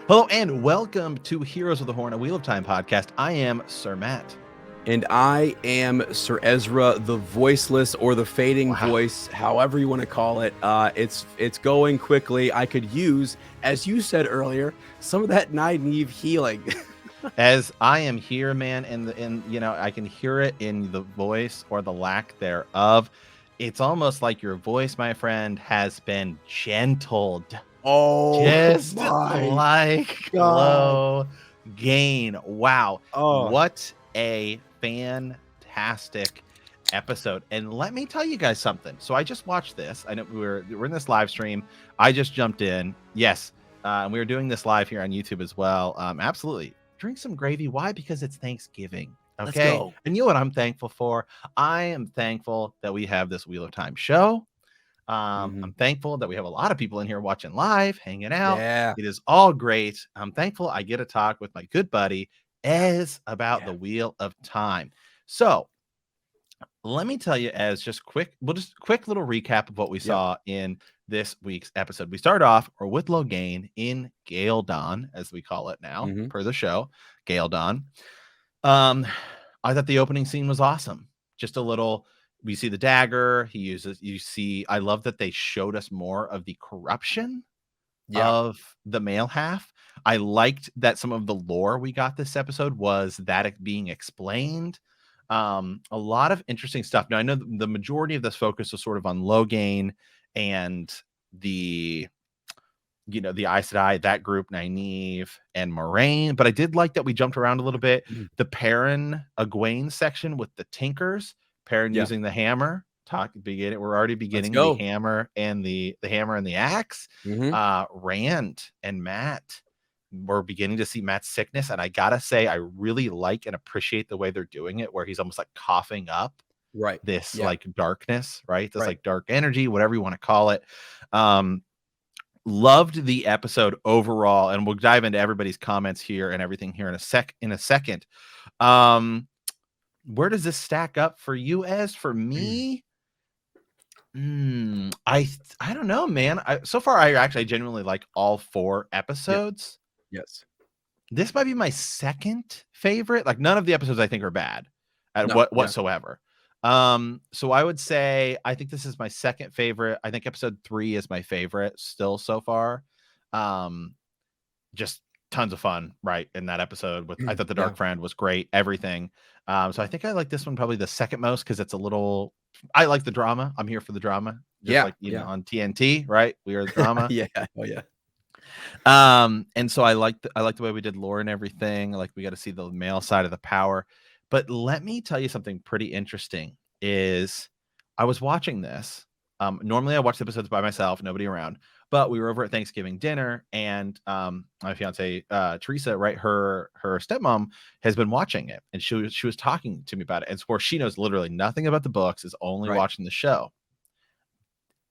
Hello and welcome to Heroes of the Horn, a Wheel of Time podcast. I am Sir Matt. And I am Sir Ezra, the voiceless or the fading Wow. voice, however you want to call it. It's going quickly. I could use, as you said earlier, some of that naive healing. As I am here, man, and you know, I can hear it in the voice or the lack thereof. It's almost like your voice, my friend, has been gentled. Oh Just my like God. low gain. Wow. Oh, What a fantastic episode. And let me tell you guys something. So I just watched this. I know we're in this live stream. I just jumped in. Yes. And we were doing this live here on YouTube as well. Absolutely. Drink some gravy. Why? Because it's Thanksgiving. let's Okay. go. And you know what I'm thankful for? I am thankful that we have this Wheel of Time show. I'm thankful that we have a lot of people in here watching live, hanging out. Yeah. It is all great. I'm thankful I get to talk with my good buddy Ez about the Wheel of Time. So let me tell you, Ez, just quick little recap of what we saw in this week's episode. We start off with Logain in Gale Dawn, as we call it now, per the show, Gale Dawn. I thought the opening scene was awesome. Just a little. We see the dagger he uses. You see, I love that they showed us more of the corruption of the male half. I liked that some of the lore we got this episode was that being explained. A lot of interesting stuff. Now I know the majority of this focus was sort of on Logain and the Aes Sedai, that group, Nynaeve and Moraine. But I did like that we jumped around a little bit. The Perrin Egwene section with the Tinkers. Perrin using the hammer. We're already beginning the hammer and the hammer and the axe. Rand and Matt. We're beginning to see Matt's sickness, and I gotta say, I really like and appreciate the way they're doing it, where he's almost like coughing up this like darkness, right? This like dark energy, whatever you want to call it. Loved the episode overall, and we'll dive into everybody's comments here and everything here in a second. Where does this stack up for you? As for me, I don't know, man. So far I genuinely like all 4 episodes. Yes. This might be my second favorite. Like, none of the episodes I think are bad whatsoever. So I would say I think this is my second favorite. I think episode 3 is my favorite still so far. Just tons of fun, right? In that episode I thought the Dark Friend was great, everything. So I think I like this one probably the second most because it's a little. I like the drama. I'm here for the drama. Just like you know on TNT, right? We are the drama. And so I like the way we did lore and everything. Like, we got to see the male side of the power. But let me tell you something pretty interesting. Is I was watching this. Normally I watch episodes by myself, nobody around. But we were over at Thanksgiving dinner, and my fiance Teresa, right, her stepmom has been watching it, and she was talking to me about it. And of course, she knows literally nothing about the books, is only watching the show.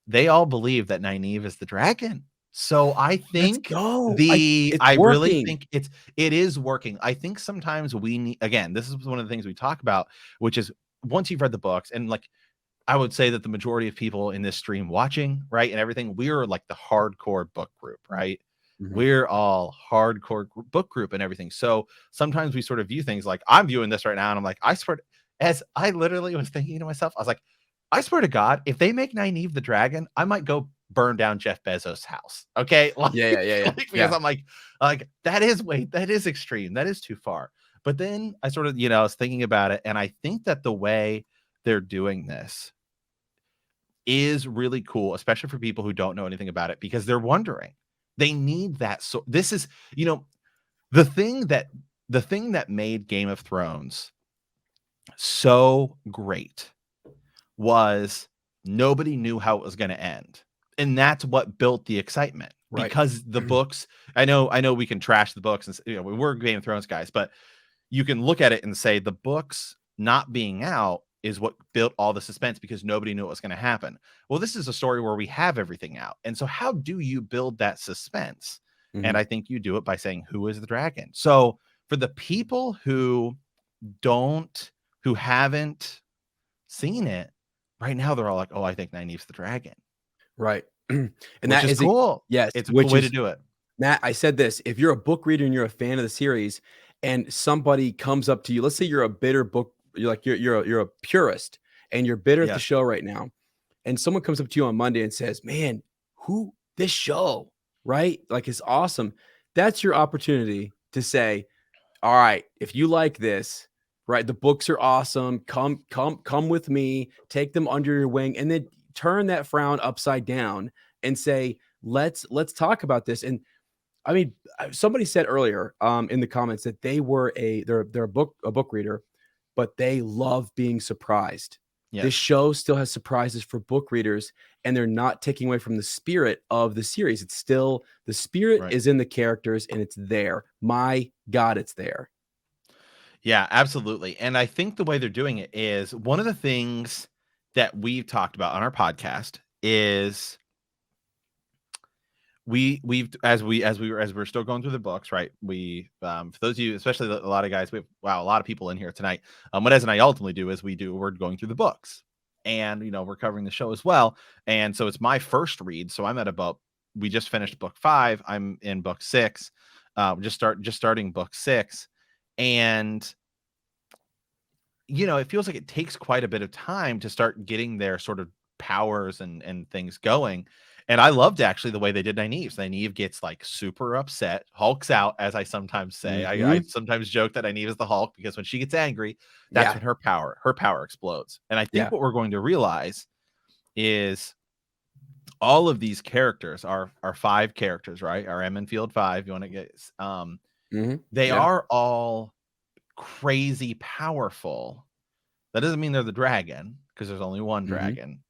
They all believe that Nynaeve is the dragon. So I think I really think it is working. I think sometimes we need, again, this is one of the things we talk about, which is once you've read the books, and like I would say that the majority of people in this stream watching, right, and everything, we're like the hardcore book group, right? We're all hardcore book group and everything. So sometimes we sort of view things like, I'm viewing this right now, and I'm like, I swear, as I literally was thinking to myself, I was like, I swear to God, if they make Nynaeve the dragon, I might go burn down Jeff Bezos' house. Okay. Like, because I'm like that is extreme. That is too far. But then I sort of, I was thinking about it, and I think that the way they're doing this is really cool, especially for people who don't know anything about it, because they're wondering. They need that. So this is, the thing that made Game of Thrones so great was nobody knew how it was going to end. And that's what built the excitement, because the books, I know we can trash the books, and we're Game of Thrones guys, but you can look at it and say the books not being out is what built all the suspense, because nobody knew what was going to happen. Well, this is a story where we have everything out. And so how do you build that suspense? And I think you do it by saying, who is the dragon? So for the people who haven't seen it right now, they're all like, oh, I think Nynaeve's the dragon. Right. And that is cool. Yes. It's a cool way to do it. Matt, I said this, if you're a book reader and you're a fan of the series and somebody comes up to you, let's say you're a bitter book, you're a purist and you're bitter at the Yes. show right now, and someone comes up to you on Monday and says, "Man, who this show, right? Like it's awesome." That's your opportunity to say, "All right, if you like this, right, the books are awesome. Come with me, take them under your wing, and then turn that frown upside down and say, let's talk about this." And I mean, somebody said earlier in the comments that they're a book reader, but they love being surprised. This Yes. show still has surprises for book readers, and they're not taking away from the spirit of the series. It's still the spirit Right. is in the characters, and it's there. My God, it's there. Yeah, absolutely. And I think the way they're doing it is one of the things that we've talked about on our podcast is as we're still going through the books, right? We for those of you, especially a lot of guys, we have a lot of people in here tonight. What Ez and I ultimately do is we're going through the books, and we're covering the show as well. And so it's my first read. So I'm at about we just finished book 5. I'm in book 6. Just starting book 6, and it feels like it takes quite a bit of time to start getting their sort of powers and things going. And I loved actually the way they did Nynaeve. Nynaeve gets like super upset, hulks out, as I sometimes say. I Mhm. sometimes joke that Nynaeve is the Hulk because when she gets angry, that's Yeah, when her power explodes. And I think yeah. what we're going to realize is all of these characters are 5 characters, right? Our Emmenfield 5. You want to get Mhm. they Yeah. are all crazy powerful. That doesn't mean they're the dragon, because there's only one Mhm. dragon.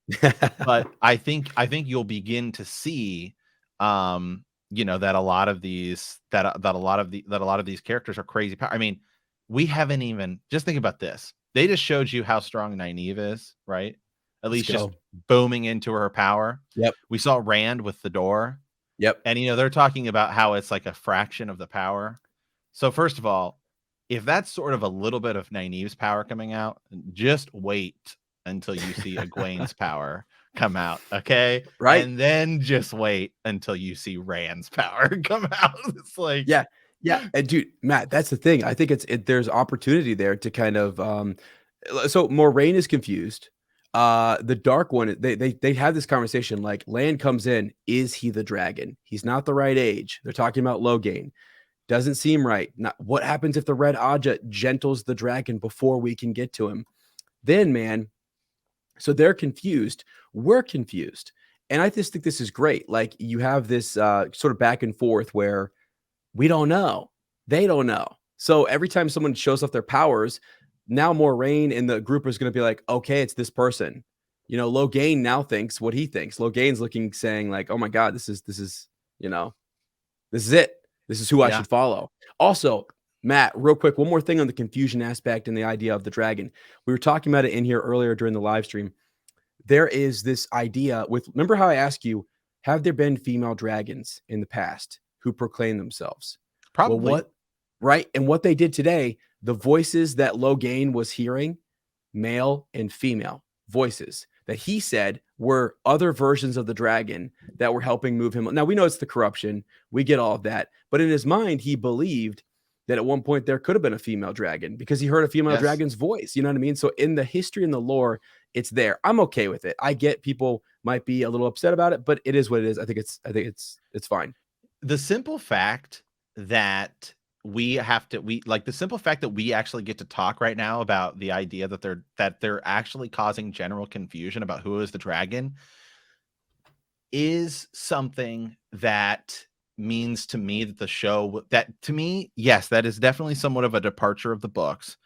But I think you'll begin to see, that a lot of these that a lot of these characters are crazy I mean, we haven't even just think about this. They just showed you how strong Nynaeve is, right? At Let's least just go. booming into her power. Yep. We saw Rand with the door, Yep. and they're talking about how it's like a fraction of the power. So first of all, if that's sort of a little bit of Nynaeve's power coming out, just wait until you see Egwene's power come out, okay? Right? And then just wait until you see Rand's power come out. It's like, Yeah. Yeah, and dude, Matt, that's the thing. I think there's opportunity there to kind of, so Moraine is confused. The Dark One, they have this conversation like, Land comes in, is he the dragon? He's not the right age. They're talking about Loghain. Doesn't seem right. Not, what happens if the Red Aja gentles the dragon before we can get to him? Then, man, so they're confused. We're confused. And I just think this is great. Like you have this sort of back and forth where we don't know. They don't know. So every time someone shows off their powers, now Moraine and the group is going to be like, okay, it's this person. Loghain now thinks what he thinks. Loghain's looking, saying like, oh my God, you know, this is it. This is who I yeah, should follow. Also, Matt, real quick, one more thing on the confusion aspect and the idea of the dragon. We were talking about it in here earlier during the live stream. There is this idea remember how I asked you, have there been female dragons in the past who proclaim themselves? Well, probably. what, right? And what they did today, the voices that Loghain was hearing, male and female voices that he said were other versions of the dragon that were helping move him. Now we know it's the corruption. We get all of that. But in his mind, he believed that at one point there could have been a female dragon because he heard a female Yes. dragon's voice. You know what I mean? So in the history and the lore, it's there. I'm okay with it. I get people might be a little upset about it, but it is what it is. I think it's fine. The simple fact that the simple fact that we actually get to talk right now about the idea that they're actually causing general confusion about who is the dragon is something that means to me that the show that to me, yes, that is definitely somewhat of a departure of the books,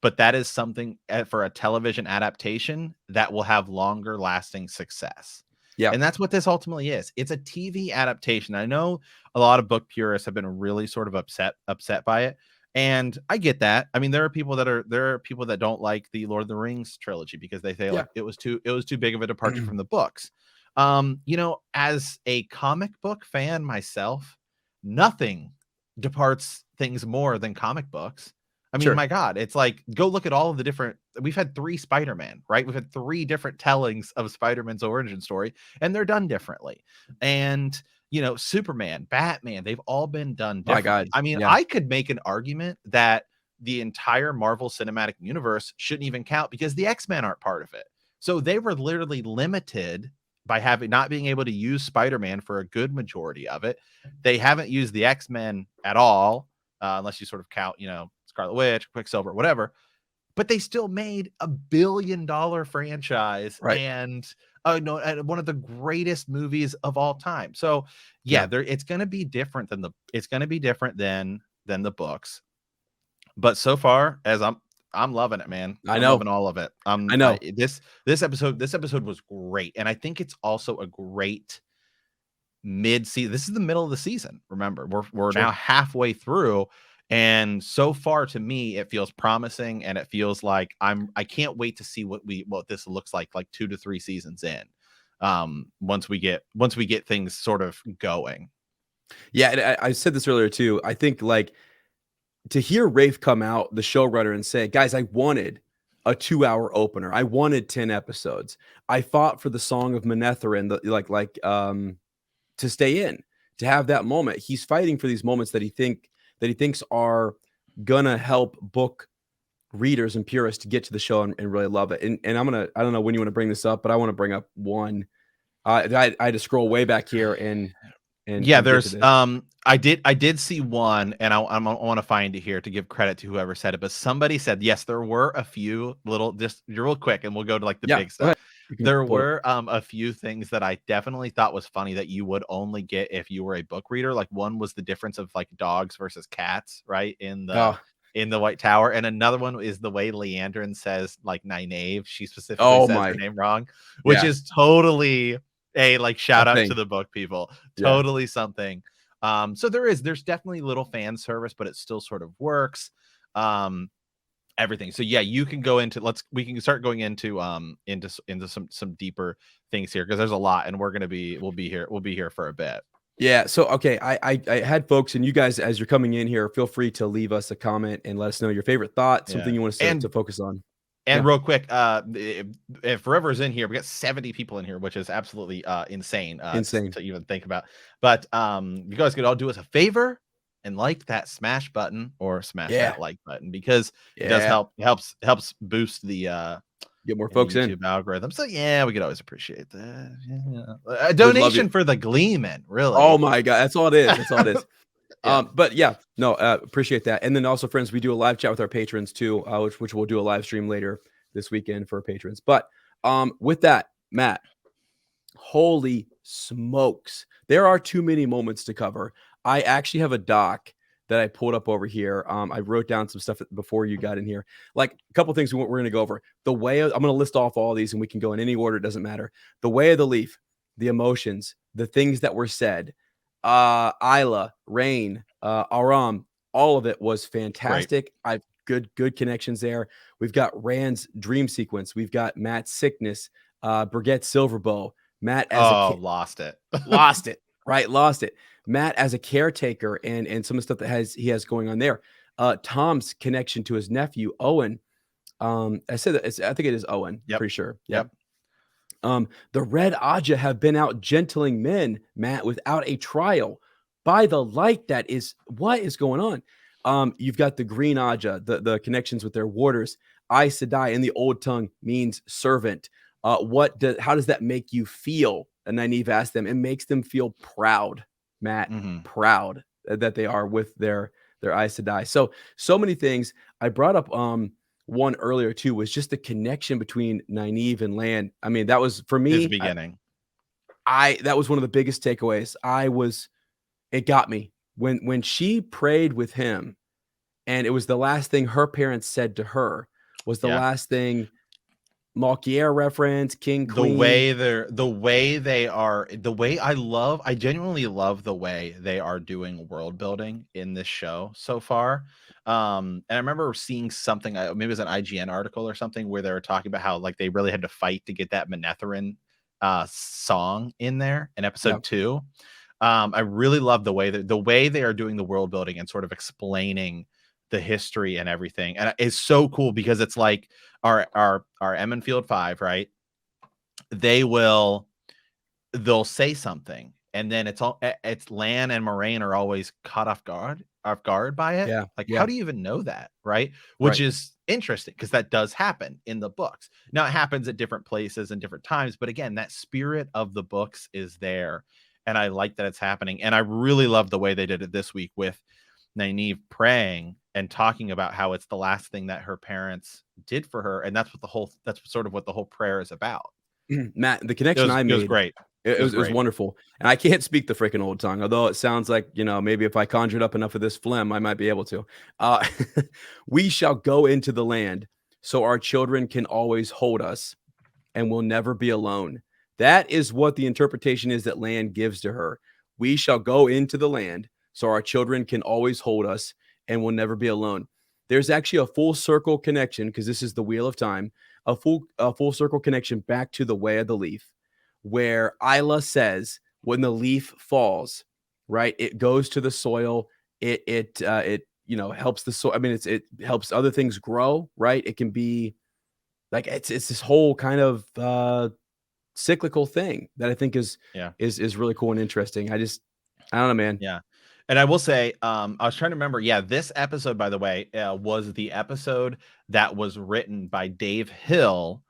but that is something for a television adaptation that will have longer lasting success. Yeah. And that's what this ultimately is. It's a TV adaptation. I know a lot of book purists have been really sort of upset by it. And I get that. I mean, there are people that don't like the Lord of the Rings trilogy because they say Yeah. like it was too big of a departure from the books. As a comic book fan myself, nothing departs things more than comic books. I mean, Sure. my God, it's like go look at all of the different. We've had 3 Spider-Man, right? We've had 3 different tellings of Spider-Man's origin story, and they're done differently. And Superman, Batman, they've all been done My differently. God. I mean, Yeah. I could make an argument that the entire Marvel Cinematic Universe shouldn't even count because the X-Men aren't part of it. So they were literally limited by not being able to use Spider-Man for a good majority of it. They haven't used the X-Men at all, unless you sort of count, Scarlet Witch, Quicksilver, whatever. But they still made $1 billion franchise Right. and one of the greatest movies of all time. So yeah, Yeah. it's going to be different than the books. But so far, as I'm loving it, man. I I'm know. loving all of it. I know. This episode was great, and I think it's also a great mid-season. This is the middle of the season. Remember, we're Sure. now halfway through, and so far to me, it feels promising, and it feels like I can't wait to see what this looks like 2 to 3 seasons in. Once we get things sort of going. Yeah, and I said this earlier too. I think like to hear Rafe come out, the showrunner, and say, "Guys, I wanted a 2-hour opener. I wanted 10 episodes. I fought for the Song of Manetheren, to stay in, to have that moment." He's fighting for these moments that he thinks are gonna help book readers and purists to get to the show and really love it. And I don't know when you want to bring this up, but I want to bring up one. I had to scroll way back here Yeah, and get to there's this. I did see one, and I want to find it here to give credit to whoever said it, but somebody said yes, there were a few little, just real quick, and we'll go to like the Yeah, big go stuff. ahead. You can There pull it up. were a few things that I definitely thought was funny that you would only get if you were a book reader. Like one was the difference of like dogs versus cats, right? Oh, In the White Tower. And another one is the way Leandrin says like Nynaeve. She specifically oh says her my, name wrong, which yeah, is totally a like a shout out to thing. the book people. Yeah. Totally something. So there's definitely little fan service, but it still sort of works. Everything. So yeah, you can go into we can start going into some deeper things here because there's a lot, and we'll be here for a bit. Yeah. So okay, I had folks, and you guys, as you're coming in here, feel free to leave us a comment and let us know your favorite thought, something Yeah. you want us to focus on. And Yeah. real quick, if Forever's in here, we got 70 people in here, which is absolutely insane Insane. to even think about. But you guys could all do us a favor and like that smash button or smash Yeah. that like button because it does Yeah. helps boost the Get more folks in. YouTube algorithm. So yeah, we could always appreciate that. Yeah. A We'd love you. donation for the Gleeman, Oh really. my God. That's all it is. That's all it is. Yeah. But yeah, no, appreciate that. And then also, friends, we do a live chat with our patrons too, which we'll do a live stream later this weekend for our patrons. But with that, Matt, holy smokes, there are too many moments to cover. I actually have a doc that I pulled up over here. I wrote down some stuff before you got in here, like a couple things we're going to go over. I'm going to list off all of these, and we can go in any order. It doesn't matter. The Way of the Leaf, the emotions, the things that were said, Isla, Rain, Aram, all of it was fantastic. I've good connections there. We've got Rand's dream sequence. We've got Matt's sickness, Brigette Silverbow, Matt as lost it. lost it, right? Lost it. Matt as a caretaker and some of the stuff that he has going on there. Tom's connection to his nephew, Owen. I said that I think it is Owen. Yep. Pretty sure. Yep. The Red Aja have been out gentling men, Matt, without a trial. By the light, what is going on? You've got the Green Aja, the connections with their warders. Aes Sedai in the old tongue means servant. How does that make you feel? And Nynaeve asked them. It makes them feel proud, Matt, proud that they are with their Aes Sedai. So many things. I brought up one earlier too, was just the connection between Nynaeve and Lan. I mean, that was for me. His beginning. That was one of the biggest takeaways. It got me when she prayed with him, and it was the last thing her parents said to her. Was the last thing. Malkier reference, King, Queen. I genuinely love the way they are doing world building in this show so far. And I remember seeing something, maybe it was an IGN article or something, where they were talking about how like they really had to fight to get that Manetheren song in there in episode 2. I really love the way they are doing the world building and sort of explaining the history and everything. And it's so cool because it's like our Emmenfield 5, right? They'll say something and then it's Lan and Moraine are always caught off guard by it. Yeah, Like, how yeah, do you even know that, right? Which right. is interesting because that does happen in the books. Now it happens at different places and different times, but again, that spirit of the books is there, and I like that it's happening. And I really love the way they did it this week with Nynaeve praying and talking about how it's the last thing that her parents did for her, and that's sort of what the whole prayer is about. Matt, the It connection was I it was made, great. It was it was great. wonderful, and I can't speak the freaking old tongue, although it sounds like, maybe if I conjured up enough of this phlegm, I might be able to. Uh, "We shall go into the land, so our children can always hold us, and will never be alone." That is what the interpretation is that Lan gives to her. "We shall go into the land, so our children can always hold us, and will never be alone." There's actually a full circle connection, because this is the Wheel of Time, a full circle connection back to the Way of the Leaf, where Isla says when the leaf falls, right, it goes to the soil. It helps the soil. I mean, it helps other things grow, right? It can be like it's this whole kind of cyclical thing that I think is Yeah. is really cool and interesting. I don't know, man. Yeah. And I will say, I was trying to remember. Yeah, this episode, by the way, was the episode that was written by Dave Hill,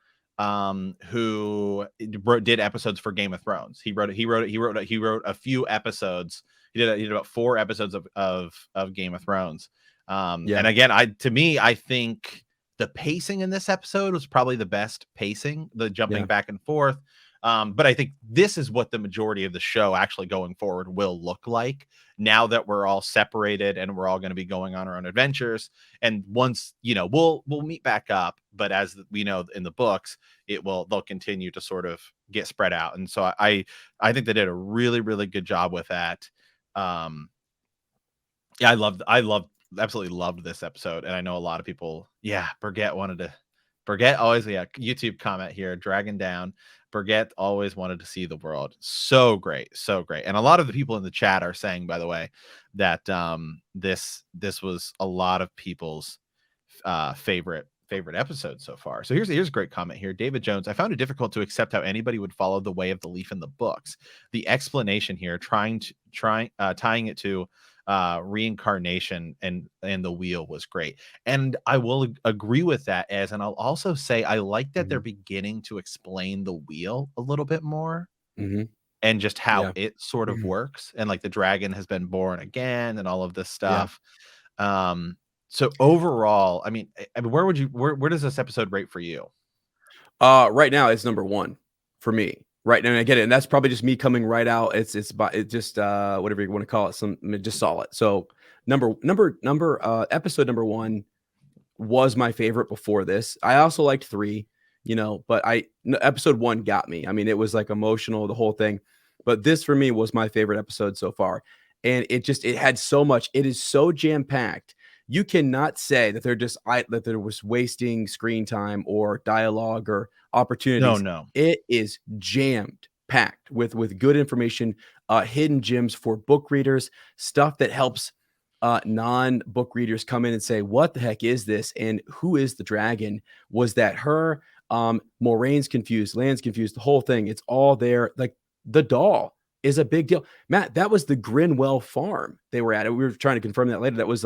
who did episodes for Game of Thrones. He wrote a few episodes. He did about 4 episodes of Game of Thrones. Yeah, And again, I think the pacing in this episode was probably the best pacing, the jumping yeah. back and forth. But I think this is what the majority of the show actually going forward will look like now that we're all separated and we're all going to be going on our own adventures. And once, we'll meet back up, but as we know in the books, they'll continue to sort of get spread out. And so I think they did a really, really good job with that. Yeah, absolutely loved this episode. And I know a lot of people, yeah, Burgett always, yeah, YouTube comment here, Dragon Down. Burgett always wanted to see the world. So great, so great. And a lot of the people in the chat are saying, by the way, that this was a lot of people's favorite episode so far. So here's a great comment here. David Jones, I found it difficult to accept how anybody would follow the way of the leaf in the books. The explanation here, tying it to reincarnation and the wheel was great. And I will agree with that, and I'll also say I like that they're Mhm, beginning to explain the wheel a little bit more, mhm, and just how yeah, it sort of works, and like the dragon has been born again and all of this yeah. stuff. um so overall, I mean, where does this episode rate for you? Right now it's number 1 for me. Right now, and I get it, and that's probably just me coming right out. It's just whatever you want to call it, just solid. So episode number 1 was my favorite before this. I also liked 3, but episode 1 got me. I mean, it was like emotional, the whole thing. But this for me was my favorite episode so far. And it had so much. It is so jam-packed. You cannot say that that there was wasting screen time or dialogue or No, opportunities. no. It is jammed packed with good information, hidden gems for book readers, stuff that helps non-book readers come in and say, "What the heck is this? And who is the dragon? Was that her?" Moraine's confused, Lan's confused, the whole thing. It's all there. Like the doll is a big deal. Matt, that was the Grinwell farm they were at. We were trying to confirm that later. That was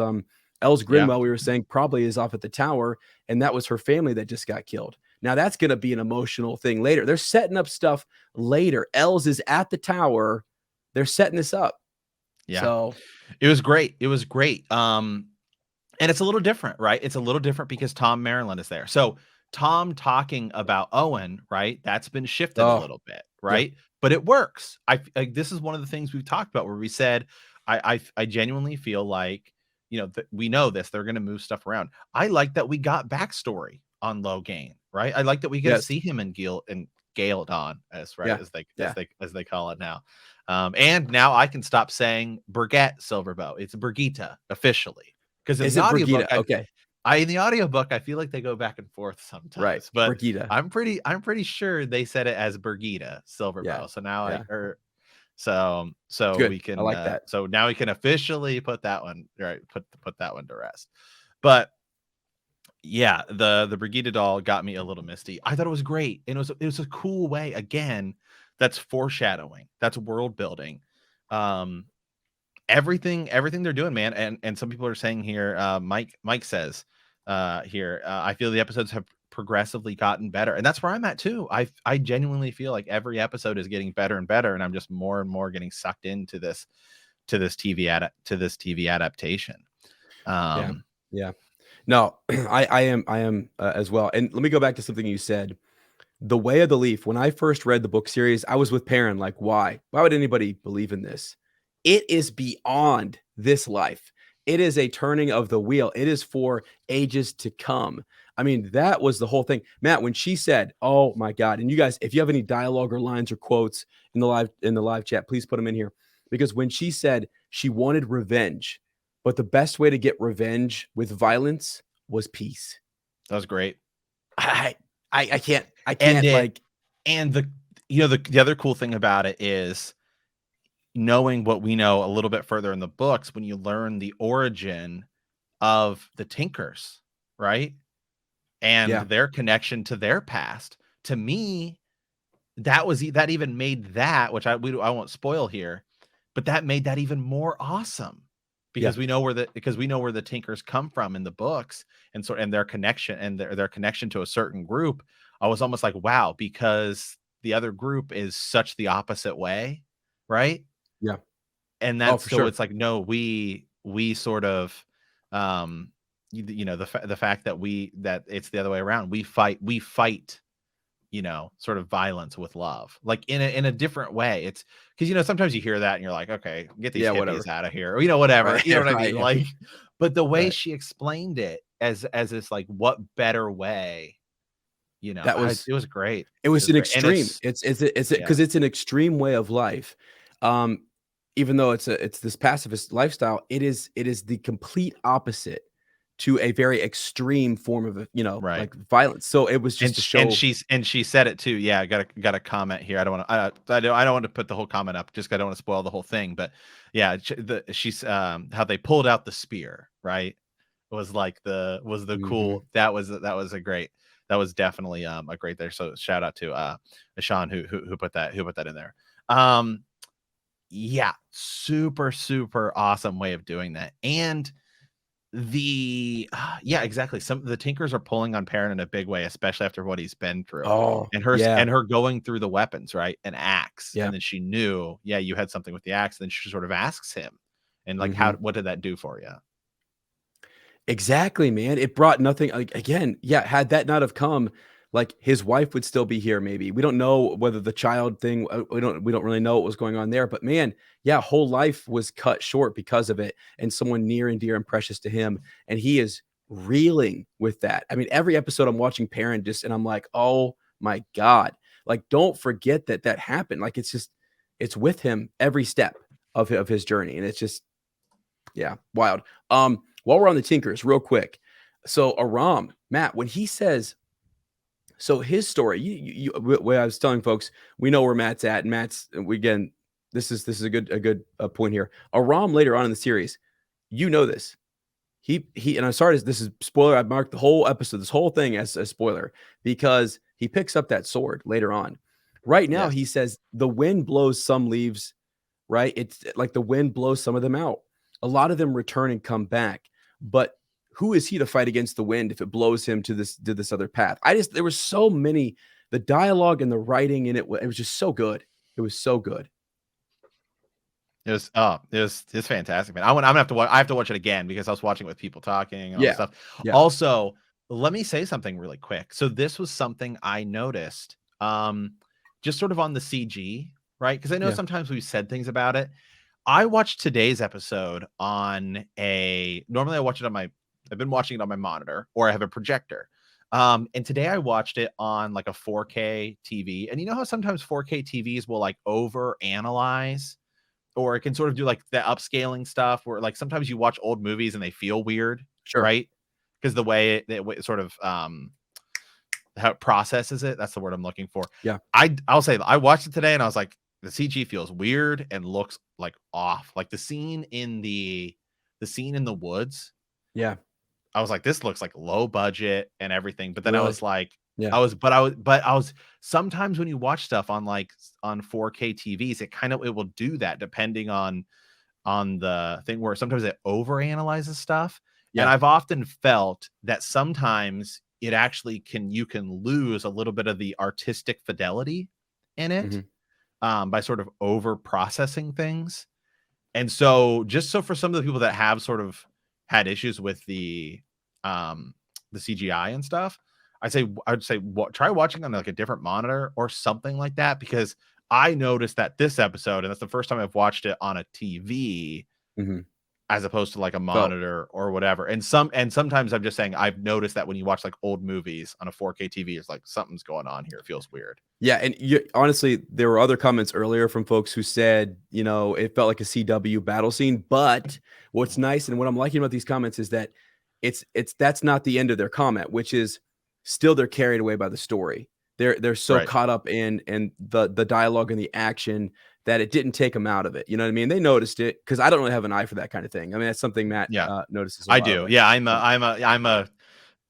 Els Yeah. Grinwell, we were saying probably is off at the tower, and that was her family that just got killed. Now that's gonna be an emotional thing later. They're setting up stuff later. Els is at the tower. They're setting this up. Yeah. So It was great. It was great. And it's a little different, right? It's a little different because Tom Maryland is there. So Tom talking about Owen, right? That's been shifted a oh, little bit, yep. right? But it works. This is one of the things we've talked about where we said I genuinely feel like, we know this. They're going to move stuff around. I like that we got backstory on Logain, right? I like that we get to Yes. see him in Galeon, Yeah. Yeah. as they call it now. And now I can stop saying Burgett Silverbow. It's Brigitte officially. Because in Is the it audiobook, Brigida? Okay. in the audiobook, I feel like they go back and forth Right. sometimes, but Brigida. I'm pretty sure they said it as Brigitte Yeah. Silverbow. So now Yeah. so Good. we I can like that. so now we can officially put that one right, put that one to rest. But yeah, the Brigitte doll got me a little misty. I thought it was great. And it was a cool way, again, that's foreshadowing, that's world building. um, everything they're doing, man. And some people are saying here, Mike says here, I feel the episodes have progressively gotten better, and that's where I'm at too. I genuinely feel like every episode is getting better and better, and I'm just more and more getting sucked into this TV adaptation. Yeah. Um, Yeah. No, I am as well. And let me go back to something you said. The Way of the Leaf, when I first read the book series, I was with Perrin, like, why? Why would anybody believe in this? It is beyond this life. It is a turning of the wheel. It is for ages to come. I mean, that was the whole thing. Matt, when she said, "Oh my God," and you guys, if you have any dialogue or lines or quotes in the live chat, please put them in here. Because when she said she wanted revenge, but the best way to get revenge with violence was peace. that was great. I I And can't like the the other cool thing about it is knowing what we know a little bit further in the books when you learn the origin of the Tinkers, right? And yeah, their connection to their past. To me, that even made that, which I won't spoil here, but that made that even more awesome yeah. because we know where the Tinkers come from in the books, and their connection and their connection to a certain group. I was almost like, wow, because the other group is such the opposite way, right? Yeah. And Oh, that's for so sure. it's like, no, we sort of the fact that that it's the other way around. We fight sort of violence with love, like in a different way. It's because sometimes you hear that and you're like, okay, get these Yeah, whatever. hippies out of here, or whatever, Right, you know what I right, mean? yeah, Like, but the way right. she explained it as this, like, what better way, That was it was great. it It was was an great. And extreme. It's yeah, because it's an extreme way of life. Um, even though it's this pacifist lifestyle, it is the complete opposite to a very extreme form of, right. like violence. So it was And just to show. she said it too. Yeah, I got a comment here. I don't want to I don't want to put the whole comment up just 'cause I don't want to spoil the whole thing. But yeah, she's how they pulled out the spear, right? Was the Mhm. cool, that was a great, that was definitely a great there. So shout out to Sean who put that in there. Yeah, super super awesome way of doing that. And yeah, exactly. Some of the Tinkers are pulling on Perrin in a big way, especially after what he's been through. Oh, And yeah, her going through the weapons, right? An axe. yeah. And then she knew, yeah, you had something with the axe. Then she sort of asks him, and like, Mhm. what did that do for you? Exactly, man. It brought nothing like again, yeah, had that not have come, like his wife would still be here maybe. We don't know whether the child thing we don't really know what was going on there, but man, yeah, whole life was cut short because of it and someone near and dear and precious to him and he is reeling with that. I mean, every episode I'm watching Parent just and I'm like, "Oh my god." Like don't forget that that happened. Like it's just it's with him every step of his journey and it's just yeah, wild. While we're on the Tinkers, real quick. So Aram, Matt, when he says, so his story, where I was telling folks, we know where Matt's at, and Matt's we again, this is a good point here. Aram later on in the series, you know this. He and I'm sorry, this is spoiler. I marked the whole episode, this whole thing as a spoiler because he picks up that sword later on. Right now, Yes. he says the wind blows some leaves right? It's like the wind blows some of them out. A lot of them return and come back. But who is he to fight against the wind if it blows him to this other path? I just there was so many the dialogue and the writing in it was just so good. It was so good. It was fantastic, man. I'm gonna have to I have to watch it again because I was watching it with people talking and all this Yeah. stuff. Yeah. Also, let me say something really quick. So this was something I noticed, just sort of on the CG, right? Because I know Yeah. sometimes we've said things about it. I watched today's episode on a normally I watch it on my I've been watching it on my monitor or I have a projector. And today I watched it on like a 4K TV. And you know how sometimes 4K TVs will like over analyze, or it can sort of do like the upscaling stuff where like sometimes you watch old movies and they feel weird, Sure. right? Because the way it sort of how it processes it, that's the word I'm looking for. Yeah. I'll say I watched it today and I was like, the CG feels weird and looks like off. Like the scene in the woods, Yeah. I was like, this looks like low budget and everything. But then I Really? was like, Yeah. I was sometimes when you watch stuff on like on 4K TVs, it will do that depending on the thing where sometimes it overanalyzes stuff. And Yeah. I've often felt that sometimes it actually you can lose a little bit of the artistic fidelity in it Mhm. by sort of over processing things. And so just so for some of the people that have sort of had issues with um the CGI and stuff, I'd say try watching on like a different monitor or something like that, because I noticed that this episode, and that's the first time I've watched it on a TV Mhm. as opposed to like a Felt monitor or whatever. And sometimes I'm just saying I've noticed that when you watch like old movies on a 4K TV, it's like something's going on here. It feels weird. Yeah, and honestly, there were other comments earlier from folks who said, it felt like a CW battle scene. But what's nice and what I'm liking about these comments is that that's not the end of their comment, which is still they're carried away by the story. They're so Right. caught up in the dialogue and the action that it didn't take them out of it. You know what I mean? They noticed it because I don't really have an eye for that kind of thing. I mean, that's something Matt Yeah, notices a I lot. do. Like, Yeah, yeah,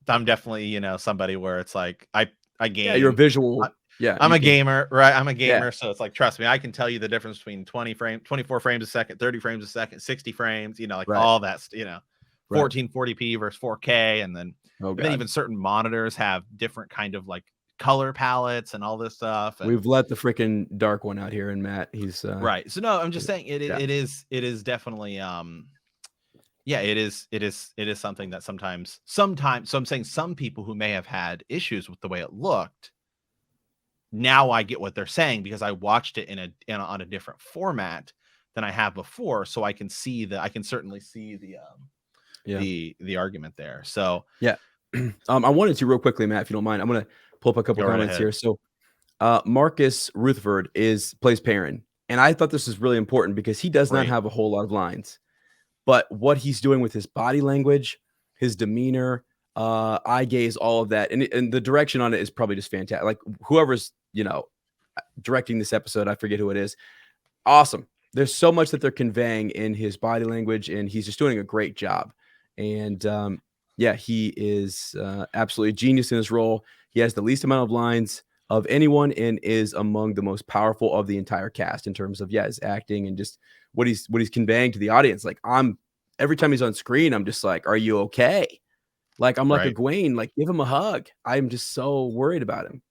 I'm definitely, somebody where it's like I yeah, you're a game. I, visual. Yeah, I'm you a can. gamer, right? I'm a Yeah, gamer, so it's like trust me, I can tell you the difference between 24 frames a second, 30 frames a second, 60 frames, like right, all that, right. 1440p versus 4K, Oh and then God. even certain monitors have different kind of like color palettes and all this stuff. And We've let the freaking dark one out here, and Matt, he's right. So no, I'm just saying yeah, it is definitely yeah, it is something that so I'm saying some people who may have had issues with the way it looked, now I get what they're saying because I watched it on a different format than I have before, so I can certainly see yeah, the argument there. So yeah. I wanted to real quickly, Matt, if you don't mind, I'm gonna pull up a couple go right comments ahead. here. So, Marcus Rutherford plays Perrin, and I thought this was really important because he does not Great. have a whole lot of lines, but what he's doing with his body language, his demeanor, eye gaze, all of that, and the direction on it is probably just fantastic. Like whoever's directing this episode, I forget who it is. Awesome. There's so much that they're conveying in his body language, and he's just doing a great job. And yeah, he is absolutely a genius in his role. He has the least amount of lines of anyone and is among the most powerful of the entire cast in terms of his acting and just what he's conveying to the audience. Like every time he's on screen, I'm just like, are you okay? Like I'm like a Right. Gwaine, like give him a hug. I'm just so worried about him.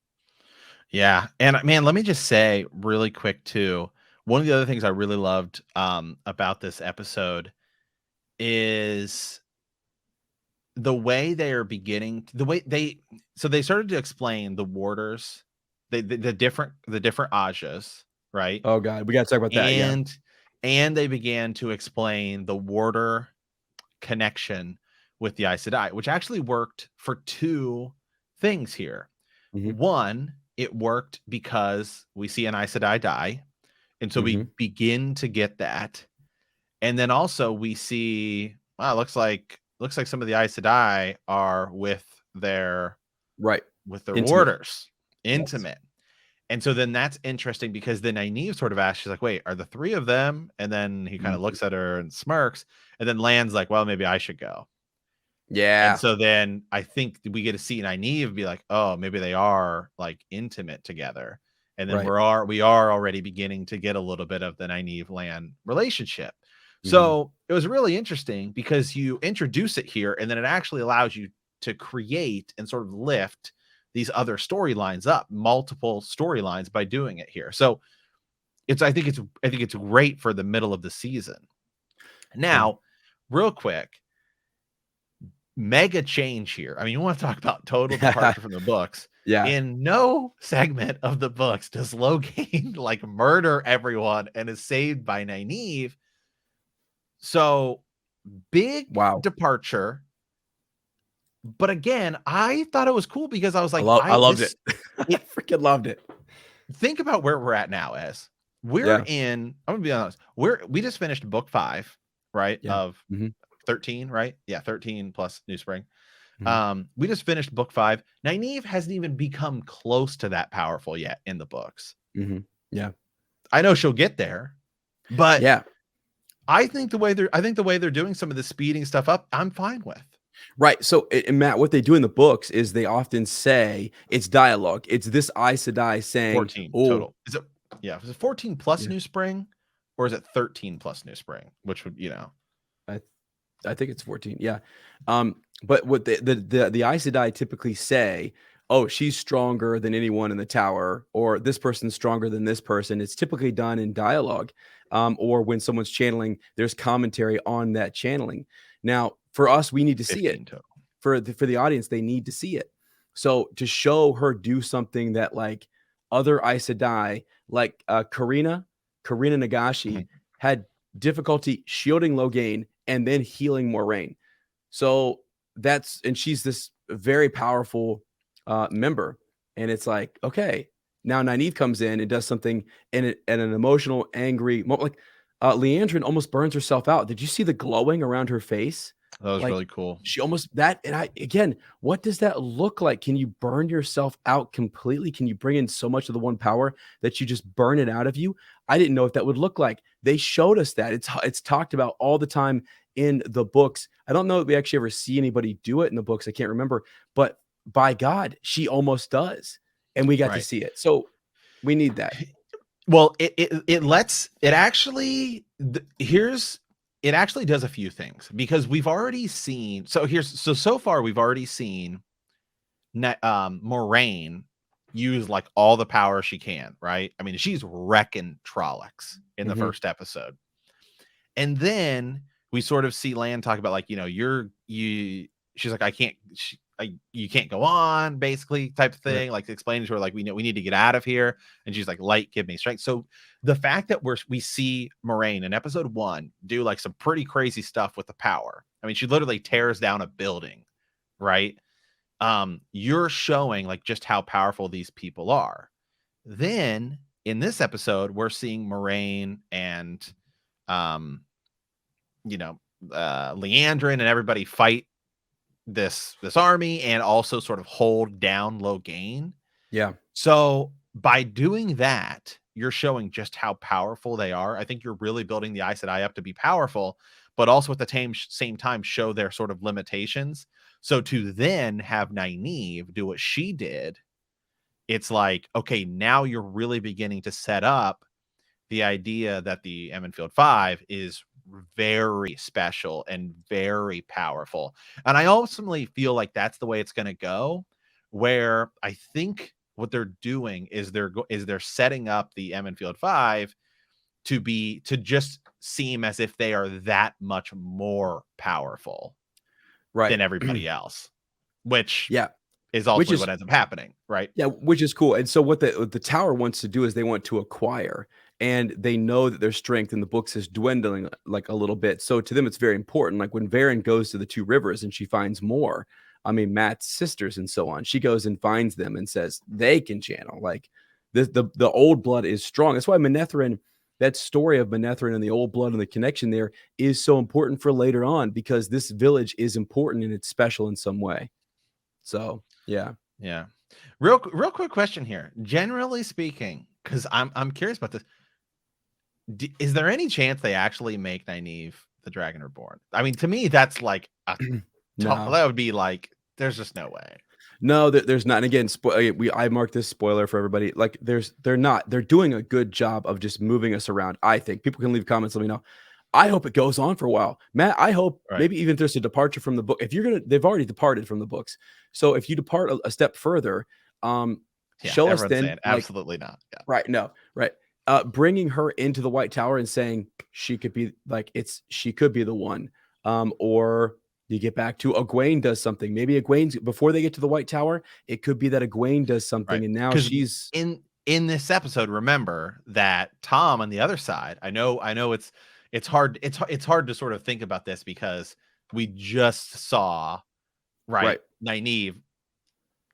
Yeah. And man, let me just say really quick too. One of the other things I really loved about this episode is the way they are beginning the way they started to explain the warders, the different ajas, right? Oh God, we got to talk about that. Yeah. And they began to explain the warder connection with the Aes Sedai, which actually worked for two things here. Hmm. One, it worked because we see an Aes Sedai die, and so we Hmm. begin to get that. And then also we see, wow, looks like some of the Aes Sedai are Right. with their Intimate. warders, Yes. intimate. And so then that's interesting because then Nynaeve sort of asks, she's like, wait, are the three of them? And then he kind of Mhm. looks at her and smirks, and then Land's like, well, maybe I should go. And Yeah. so then I think we get to see Nynaeve be like, oh, maybe they are like intimate together. And then Right. we are already beginning to get a little bit of the Nynaeve Land relationship. Mhm. So it was really interesting because you introduce it here and then it actually allows you to create and sort of lift these other storylines up, multiple storylines by doing it here. So I think it's great for the middle of the season. Yeah. Now, real quick, mega change here. I mean, you want to talk about total departure from the books. Yeah. In no segment of the books does Logain like murder everyone and is saved by Nynaeve. So big Wow. departure. But again, I thought it was cool because I was like, I loved it. I it freaking loved it. think about where we're at now as we're Yeah. in, I'm gonna be honest, we just finished book 5, right? Yeah. Of Mhm. 13, right? Yeah, 13 plus New Spring. Mhm. We just finished book 5. Nynaeve hasn't even become close to that powerful yet in the books. Mhm. Yeah. I know she'll get there, but Yeah. I think the way they're doing some of the speeding stuff up, I'm fine with. Right. So, and Matt, what they do in the books is they often say it's dialogue. It's this Aes Sedai saying, 14 "Oh, total. Is it? Yeah. Is it 14 plus yeah, New Spring, or is it 13 plus New Spring? Which would I I think it's 14. Yeah. But what the Aes Sedai typically say, oh, she's stronger than anyone in the tower, or this person's stronger than this person. It's typically done in dialogue, or when someone's channeling, there's commentary on that channeling. Now, for us, we need to see it. 15 total. For the audience, they need to see it. So to show her do something that like other Aes Sedai, like Karina Nagashi, Mhm. had difficulty shielding Logain and then healing Moraine. So that's and she's this very powerful member. And it's like, okay, now Nynaeve comes in and does something in an emotional, angry moment. Like Leandrin almost burns herself out. Did you see the glowing around her face? That was Like really cool. she almost that, and I again, what does that look like? Can you burn yourself out completely? Can you bring in so much of the one power that you just burn it out of you? I didn't know what that would look like. They showed us that. It's talked about all the time in the books. I don't know if we actually ever see anybody do it in the books. I can't remember, but by God, she almost does, and we got to Right. see it. So we need that. Well, it lets it actually here's it actually does a few things because we've already seen so far we've already seen Moraine use like all the power she can, right? I mean, she's wrecking Trollocs in the Mhm. first episode. And then we sort of see Lan talk about like, she's like, you can't go on, basically, type of Right. thing, like explaining to her, like, we know we need to get out of here. And she's like, light, give me strength. So the fact that we see Moraine in episode 1 do like some pretty crazy stuff with the power. I mean, she literally tears down a building, right? You're showing like just how powerful these people are. Then in this episode, we're seeing Moraine and um Leandrin and everybody fight this army and also sort of hold down Logain. Yeah. So by doing that, you're showing just how powerful they are. I think you're really building the Aes Sedai up to be powerful, but also at the same time show their sort of limitations. So to then have Nynaeve do what she did, it's like, okay, now you're really beginning to set up the idea that the Emmenfield 5 is very special and very powerful. And I ultimately feel like that's the way it's going to go, where I think what they're doing is they're setting up the Emmenfield 5 to just seem as if they are that much more powerful Right. than everybody else, which Yeah. is Which ultimately is what ends up happening, right? Yeah, which is cool. And so what the tower wants to do is they want to acquire, and they know that their strength in the books is dwindling like a little bit. So to them, it's very important. Like when Varen goes to the two rivers and she finds more, I mean Matt's sisters and so on, she goes and finds them and says they can channel. Like the old blood is strong. That's why Manetheren, that story of Manetheren and the old blood and the connection there is so important for later on because this village is important and it's special in some way. So yeah. Yeah. Real quick question here. Generally speaking, because I'm curious about this. Is there any chance they actually make Nynaeve the Dragon Reborn? I mean, to me, that's like No. that would be like there's just no way. No, there's not. And again, I marked this spoiler for everybody. Like, they're not. They're doing a good job of just moving us around. I think people can leave comments. Let me know. I hope it goes on for a while, Matt. I hope Right. maybe even there's a departure from the book. If you're gonna, they've already departed from the books. So if you depart a step further, Yeah. show us Everyone's then saying like absolutely not. Yeah. right, no, right, bringing her into the White Tower and saying she could be like she could be the one, or you get back to Egwene does something. Maybe Egwene's before they get to the White Tower. It could be that Egwene does Right. something, and now Because she's in this episode, remember that Tom on the other side. I know it's hard. It's hard to sort of think about this because we just saw right right. Nynaeve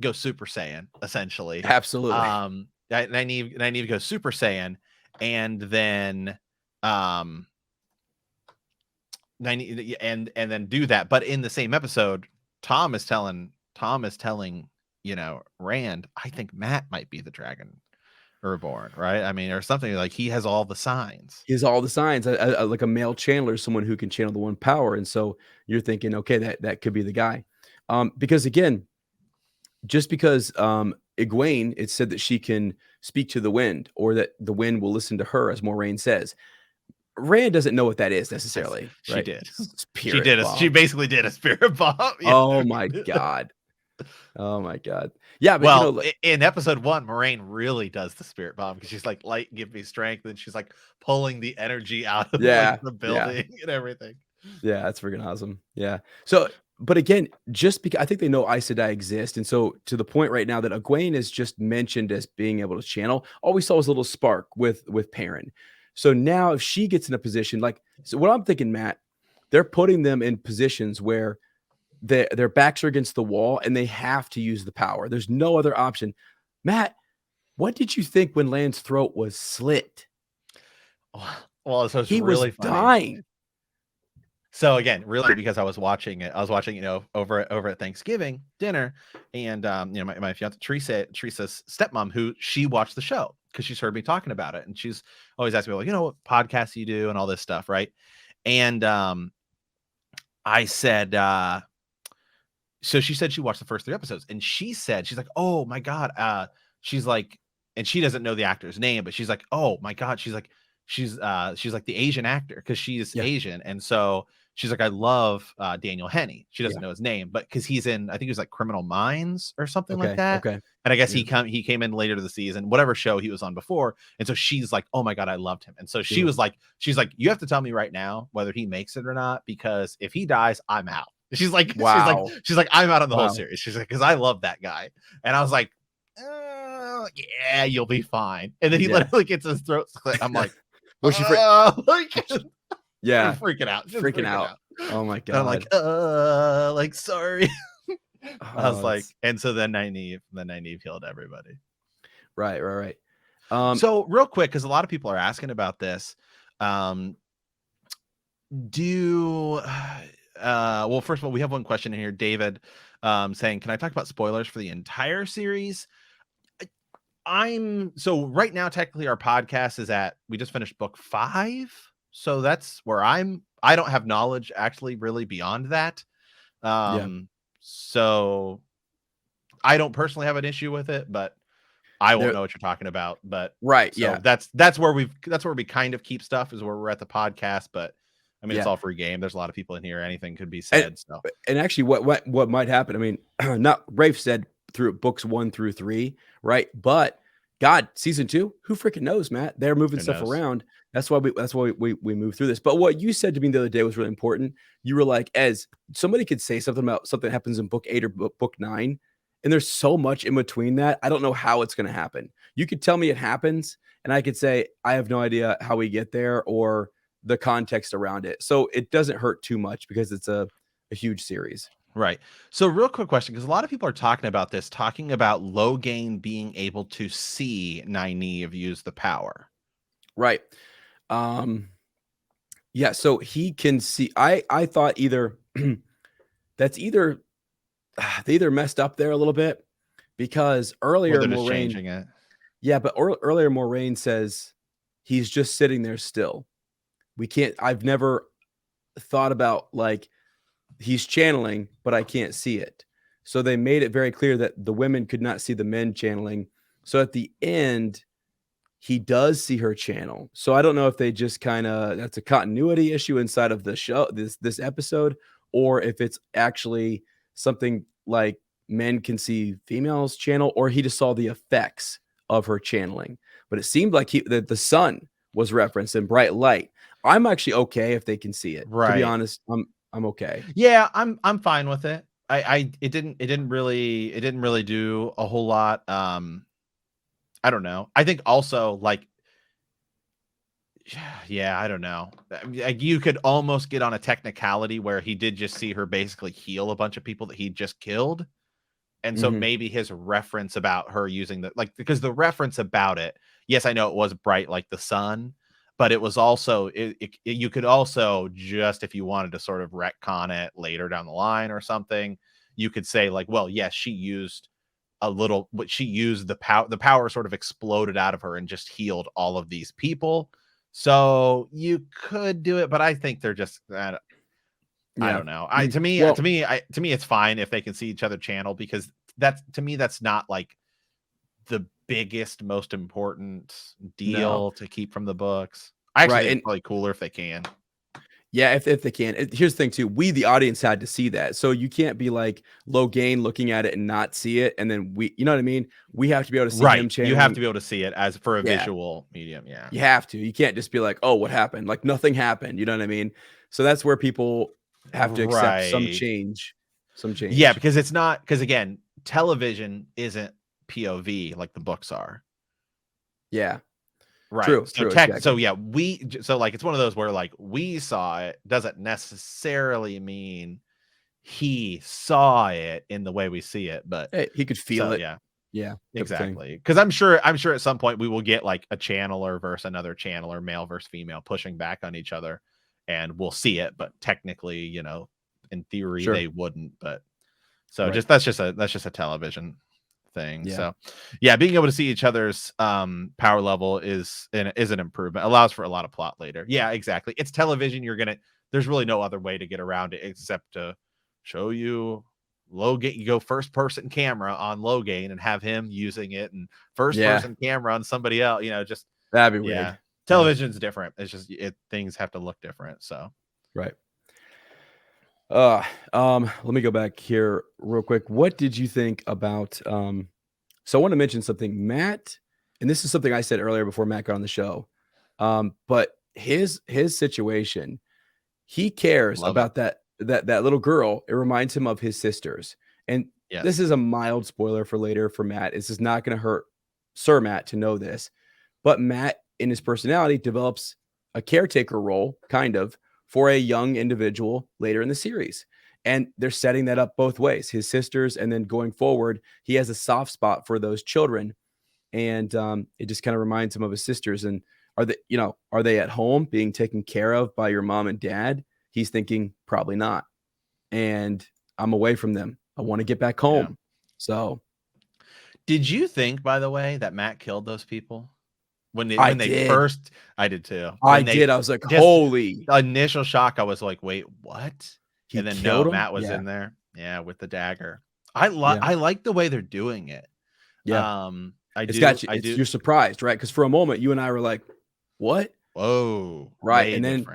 go Super Saiyan, essentially. Absolutely. Nynaeve goes Super Saiyan, and then um Nynaeve, and then do that. But in the same episode, Tom is telling Rand, I think Matt might be the dragon reborn, right? I mean, or something like he has all the signs. He has all the signs, like a male channeler, someone who can channel the one power, and so you're thinking, okay, that could be the guy, because again, just because Egwene, it said that she can speak to the wind, or that the wind will listen to her, as Moraine says. Rand doesn't know what that is necessarily, She right? did. Spirit She bomb. basically did a spirit bomb. Yeah. Oh my god. Oh my god. Yeah, but Well, like, in episode 1, Moraine really does the spirit bomb because she's like, light, give me strength. And she's like pulling the energy out of like yeah, the yeah. building and everything. Yeah, that's freaking awesome. Yeah. So, but again, just because I think they know Aes Sedai exist, and so to the point right now that Egwene is just mentioned as being able to channel, all we saw was a little spark with Perrin. So now, if she gets in a position like, so what I'm thinking, Matt, they're putting them in positions where their backs are against the wall and they have to use the power. There's no other option. Matt, what did you think when Land's throat was slit? Well, so it's He was really funny. dying. So again, really because I was watching it, over at Thanksgiving dinner, and my fiance Teresa's stepmom, who she watched the show because she's heard me talking about it, and she's always asking me like, what podcasts you do and all this stuff, right? And I said, so she said she watched the first 3 episodes, and she said, she's like, oh my god, she's like, and she doesn't know the actor's name, but she's like, oh my god, she's like, she's like the Asian actor because she's Yeah, Asian, and so she's like, I love Daniel Henney. She doesn't yeah. know his name, but because he's in, I think he was like Criminal Minds or something like Okay, that. okay. And I guess Yeah, he came in later to the season, whatever show he was on before. And so she's like, oh my god, I loved him. And so she she was was like, she's like, you have to tell me right now whether he makes it or not, because if he dies, I'm out. She's like, wow, I'm out on the whole wow. series. She's like, because I love that guy. And I was like, yeah, you'll be fine. And then he Yeah. literally gets his throat slit. I'm like, Was she like yeah, freaking out, just freaking freaking out. out. Oh my And I'm like, god. sorry. I was Oh, like, it's and so then Nynaeve killed everybody. right, right, right. So real quick, because a lot of people are asking about this. Do well, first of all, we have one question in here, David, saying, can I talk about spoilers for the entire series? So right now, technically our podcast is we just finished book 5. So that's where I don't have knowledge actually really beyond that. yeah. So I don't personally have an issue with it, but I won't There know what you're talking about. But right, so yeah. that's where we kind of keep stuff, is where we're at the podcast. But I mean, it's Yeah. all free game. There's a lot of people in here. Anything could be And said. So actually what might happen, I mean, not Rafe said through books 1 through 3, right? But God, season 2, who freaking knows, Matt? They're moving who stuff knows? around. That's why we move through this. But what you said to me the other day was really important. You were like, as somebody could say something about something that happens in book 8 or book 9, and there's so much in between that. I don't know how it's going to happen. You could tell me it happens, and I could say I have no idea how we get there or the context around it. So it doesn't hurt too much because it's a huge series. Right. So real quick question, because a lot of people are talking about Logain being able to see Nynaeve use the power. Right. Um yeah, so he can see I thought either that's either they either messed up there a little bit because Or earlier they're just Moraine changing it. yeah, but earlier Moraine says he's just sitting there still. We can't I've never thought about like he's channeling, but I can't see it. So they made it very clear that the women could not see the men channeling. So at the end, he does see her channel. So I don't know if they just kind of that's a continuity issue inside of the show, this episode, or if it's actually something like men can see females channel, or he just saw the effects of her channeling. But it seemed like that the sun was referenced in bright light. I'm actually okay if they can see it. To be Right. honest, I'm okay. Yeah, I'm fine with it. It didn't really do a whole lot. I don't know. I think also like, yeah, I don't know. Like, you could almost get on a technicality where he did just see her basically heal a bunch of people that he just killed. And so Mhm. maybe his reference about her using because the reference about it, yes, I know it was bright like the sun, but it was also, you could also just, if you wanted to sort of retcon it later down the line or something, you could say like, well, yes, she used a little, but she used the power sort of exploded out of her and just healed all of these people. So you could do it, but I think they're just I don't know. To me, it's fine if they can see each other channel, because that's not like the biggest, most important deal to keep from the books. I actually think it's probably cooler if they can. Yeah, if they can. Here's the thing too. We, the audience, had to see that. So you can't be like Logain looking at it and not see it. And then you know what I mean? We have to be able to see him channeling. You have to be able to see it as for a visual medium. Yeah. You have to. You can't just be like, oh, what happened? Like nothing happened. You know what I mean? So that's where people have to accept some change. Yeah, because it's not, because again, television isn't POV like the books are. Yeah. Right. True. Exactly. So yeah, so like it's one of those where like we saw it doesn't necessarily mean he saw it in the way we see it, but he could feel it. Yeah. Yeah. Exactly. Because I'm sure at some point we will get like a channeler versus another channeler, male versus female, pushing back on each other, and we'll see it, but technically, in theory they wouldn't. But so that's just a television thing. Yeah. So yeah, being able to see each other's power level is an improvement. Allows for a lot of plot later. Yeah, exactly. It's television. There's really no other way to get around it except to show you Logain. You go first person camera on Logain and have him using it, and first person camera on somebody else. Just that'd be weird. Television's different. It's just things have to look different. So right. Let me go back here real quick. What did you think about so I want to mention something, Matt, and this is something I said earlier before Matt got on the show. But his situation, he cares about that little girl. It reminds him of his sisters. And this is a mild spoiler for later for Matt. This is not going to hurt Sir Matt to know this. But Matt, in his personality, develops a caretaker role, kind of, for a young individual later in the series. And they're setting that up both ways, his sisters, and then going forward, he has a soft spot for those children. And it just kind of reminds him of his sisters. And are they at home being taken care of by your mom and dad? He's thinking probably not. And I'm away from them. I want to get back home. Yeah. So did you think, by the way, that Matt killed those people? I did too. I was like, holy. The initial shock, I was like, wait, what? And then Matt was in there. Yeah, with the dagger. I like the way they're doing it. Yeah. You're surprised, right? Because for a moment, you and I were like, what? Whoa. Right. And then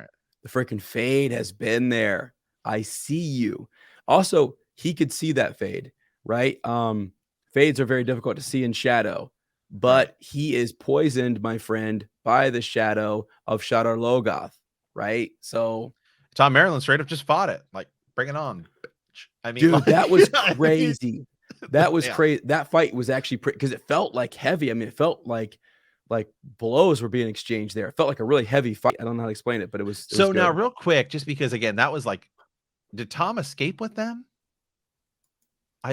the freaking fade has been there. I see you. Also, he could see that fade, right? Fades are very difficult to see in shadow. But he is poisoned, my friend, by the shadow of Shadar Logoth, right? So Tom Maryland straight up just fought it. Like, bring it on. I mean, dude, that was crazy. That was crazy. That fight was actually because it felt like heavy. I mean, it felt like blows were being exchanged there. It felt like a really heavy fight. I don't know how to explain it, but it was. So now, real quick, just because again, that was like, did Tom escape with them?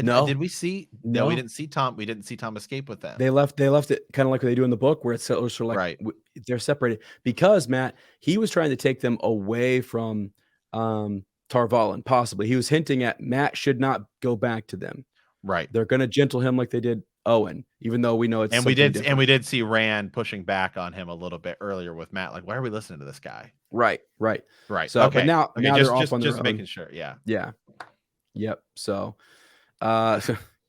No. Did we see? No, we didn't see Tom. We didn't see Tom escape with them. They left it kind of like they do in the book, where it's sort of like they're separated because Matt, he was trying to take them away from Tarvallen. Possibly, he was hinting at Matt should not go back to them. Right. They're going to gentle him like they did Owen, even though we know it's and we did see Rand pushing back on him a little bit earlier with Matt. Like, why are we listening to this guy? Right. So, but now they're off on their own. Making sure. Yeah. Yep. So.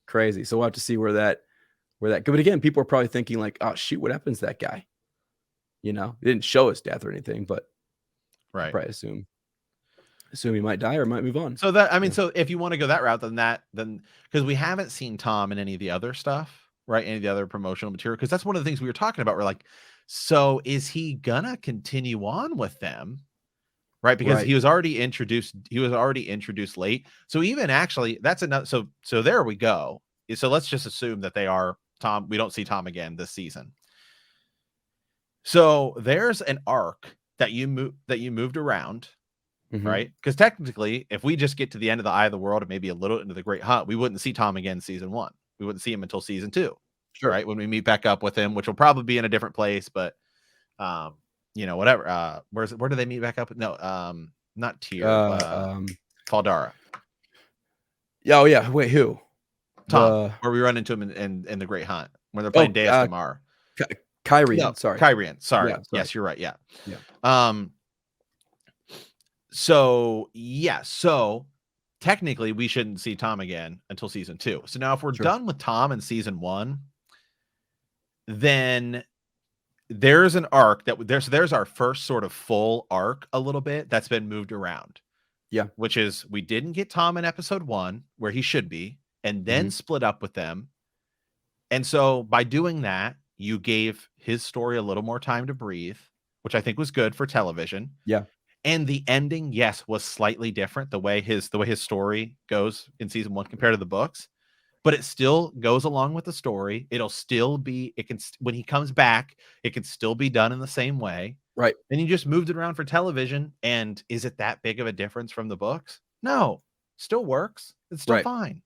Crazy. So we'll have to see where that. But again, people are probably thinking like, "Oh shoot, what happens to that guy?" They didn't show his death or anything, but probably assume he might die or might move on. So so if you want to go that route, then because we haven't seen Tom in any of the other stuff, right? Any of the other promotional material, because that's one of the things we were talking about. We're like, so is he gonna continue on with them? Right, because he was already introduced. He was already introduced late. So even actually, that's enough. So there we go. So let's just assume that they are Tom. We don't see Tom again this season. So there's an arc that you moved around, right? Because technically, if we just get to the end of the Eye of the World and maybe a little into the Great Hunt, we wouldn't see Tom again season 1. We wouldn't see him until season 2, right? When we meet back up with him, which will probably be in a different place, but whatever. Where do they meet back up? No, not Tyr. Faldara. Oh yeah. Wait, who? Tom, The where we run into him in the Great Hunt when they're playing oh, Deus Damar. Ky No, Kyrian, sorry. Kyrian. Yeah, Sorry. sorry. Yes, you're right. Yeah. Yeah, Um. So yeah. So technically, we shouldn't see Tom again until season 2. So now, if we're sure. done with Tom in season 1, then there's an arc that there's our first sort of full arc a little bit that's been moved around, Yeah. which is we didn't get Tom in episode 1 where he should be, and then Mhm. split up with them. And so by doing that, you gave his story a little more time to breathe, which I think was good for television. Yeah. And the ending, yes, was slightly different the way his story goes in season 1 compared to the books, but it still goes along with the story. It'll still be when he comes back, it can still be done in the same way. Right. And you just moved it around for television, and is it that big of a difference from the books? No. Still works. It's still Right. fine.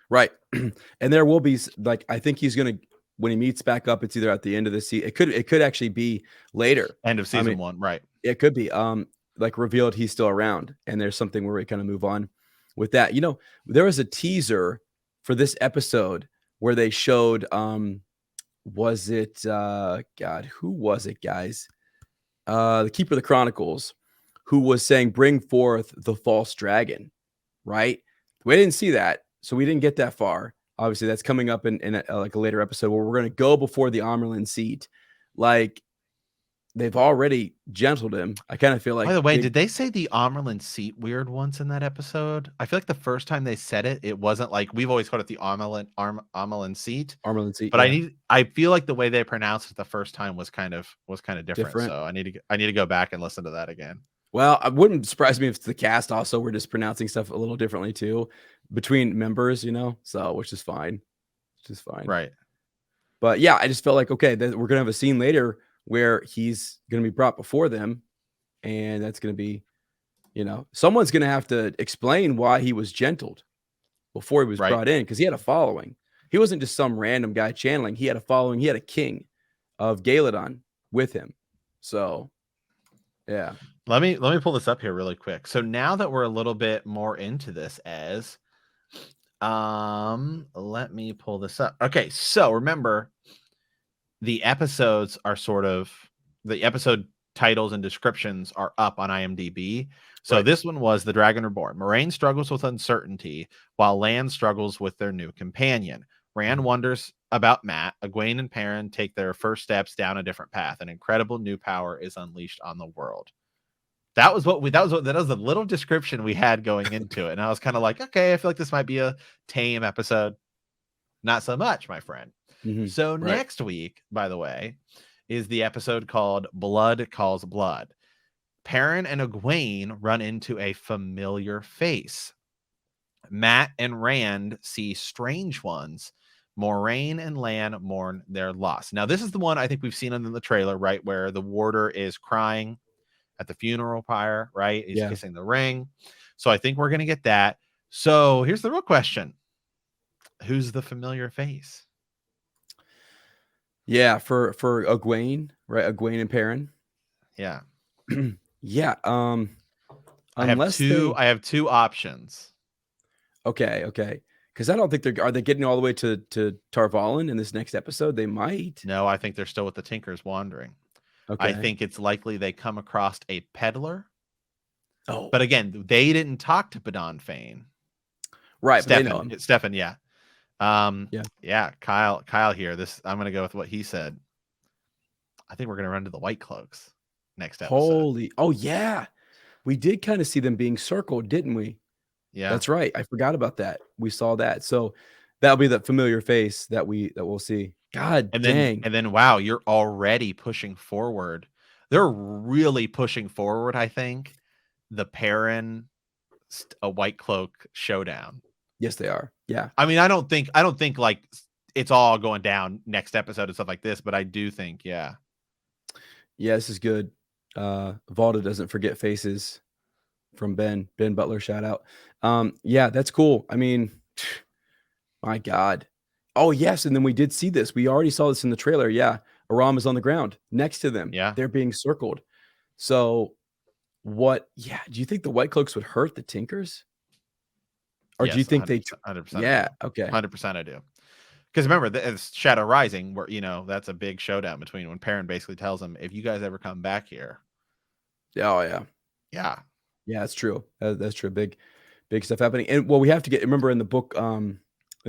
Right. And there will be like I think he's gonna when he meets back up, it's either at the end of the season. It could actually be later. End of I mean, season 1, right. it could be like revealed he's still around, and there's something where we kind of move on with that. There was a teaser for this episode where they showed was it God, who was it, guys? The Keeper of the Chronicles, who was saying, "Bring forth the false dragon." Right? We didn't see that, so we didn't get that far. Obviously, that's coming up in like a later episode where we're going to go before the Amerlin seat. Like they've already gentled him. I kind of feel By like the way, they did they say the Amerlin seat weird once in that episode? I feel like the first time they said it, it wasn't like we've always called it the Amerlin seat, Amerlin seat, but yeah, I feel like the way they pronounced it the first time was kind of different. different. So I need to go back and listen to that again. Well, it wouldn't surprise me if the cast also were just pronouncing stuff a little differently too between members, so which is fine. Which is fine. Right. But yeah, I just felt like okay, we're gonna have a scene later where he's gonna be brought before them, and that's gonna be, someone's gonna have to explain why he was gentled before he was Right. brought in because he had a following. He wasn't just some random guy channeling. He had a following. He had a king of Galadon with him. So yeah, Let me pull this up here really quick. So now that we're a little bit more into this let me pull this up. Okay, so remember the episodes are the episode titles and descriptions are up on IMDb. So right. this one was The Dragon Reborn. Moraine struggles with uncertainty while Lan struggles with their new companion. Rand Mhm. wonders about Matt. Egwene and Perrin take their first steps down a different path. An incredible new power is unleashed on the world. That was the little description we had going into it. And I was kind of like, okay, I feel like this might be a tame episode. Not so much, my friend. Mhm. So Right. next week, by the way, is the episode called Blood Calls Blood. Perrin and Egwene run into a familiar face. Matt and Rand see strange ones. Moraine and Lan mourn their loss. Now, this is the one I think we've seen in the trailer, right? Where the warder is crying at the funeral pyre, right? He's Yeah. kissing the ring. So I think we're going to get that. So here's the real question. Who's the familiar face? Yeah. For Egwene, right? Egwene and Perrin. Yeah. Yeah. I have Unless two they I have two options. okay. Because I don't think are they getting all the way to Tarvallen in this next episode? They might. No, I think they're still with the Tinkers wandering. I Okay. think it's likely they come across a peddler. Oh, But again, they didn't talk to Badon Fane. right. But they know him. Stefan, yeah. Yeah. Yeah, Kyle here. I'm gonna go with what he said. I think we're gonna run to the White Cloaks next episode. Holy. Oh yeah. We did kind of see them being circled, didn't we? Yeah. That's right. I forgot about that. We saw that. So that'll be the familiar face that we'll see. God And then dang. and then wow, you're already pushing forward. They're really pushing forward, I think, the Perrin a White Cloak showdown. Yes, they are. Yeah. I mean, I don't think like it's all going down next episode and stuff like this, but I do think, yeah. Yeah, this is good. Valda doesn't forget faces from Ben. Ben Butler, shout out. Yeah, that's cool. I mean, my God. Oh, yes. And then we did see this. We already saw this in the trailer. Yeah. Aram is on the ground next to them. Yeah. They're being circled. So, do you think the White Cloaks would hurt the Tinkers? Or do you Yes, think they 100% I do. Yeah, okay. 100% I do. Because remember, it's Shadow Rising, where that's a big showdown between when Perrin basically tells him, "If you guys ever come back here, Oh, yeah. yeah, Yeah, that's true. That's true. Big stuff happening. And well, we have to remember in the book, in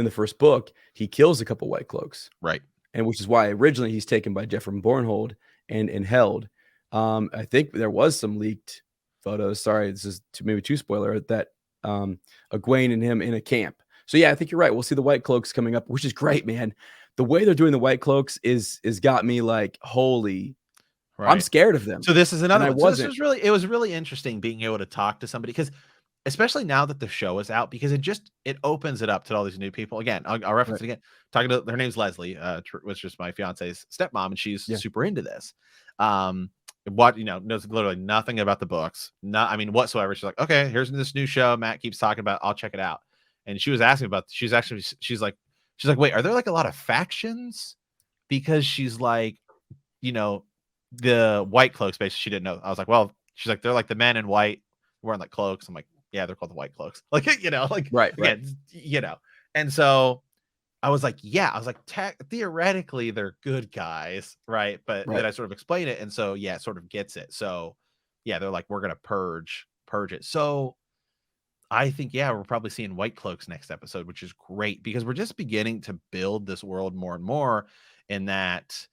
the first book, he kills a couple White Cloaks, right, and which is why originally he's taken by Jeffrey Bornhold and held. I think there was some leaked photos. Sorry, this is maybe too spoiler that Egwene and him in a camp. So yeah, I think you're right. We'll see the White Cloaks coming up, which is great, man. The way they're doing the White Cloaks is got me like, holy, I'm right." scared of them, So this is and another I one. So this wasn't. was really, it was really interesting being able to talk to somebody, because especially now that the show is out, because it opens it up to all these new people. Again, I'll reference Right. it again. Talking to her name's Leslie, which is my fiance's stepmom, and she's Yeah. super into this. What knows literally nothing about the books, not I mean whatsoever. She's like, okay, here's this new show Matt keeps talking about. I'll check it out. And she was asking about. She's like, wait, are there like a lot of factions? Because she's like, you know, the White Cloaks. Basically, she didn't know. I was like, well, she's like, they're like the men in white wearing like cloaks. I'm like, yeah, they're called the White Cloaks. Like, like Right. Right. again, And so I was like, yeah, I was like, theoretically, they're good guys, right? But then Right. I sort of explain it, and so yeah, it sort of gets it. So yeah, they're like, we're gonna purge it. So I think, yeah, we're probably seeing White Cloaks next episode, which is great because we're just beginning to build this world more and more. In that,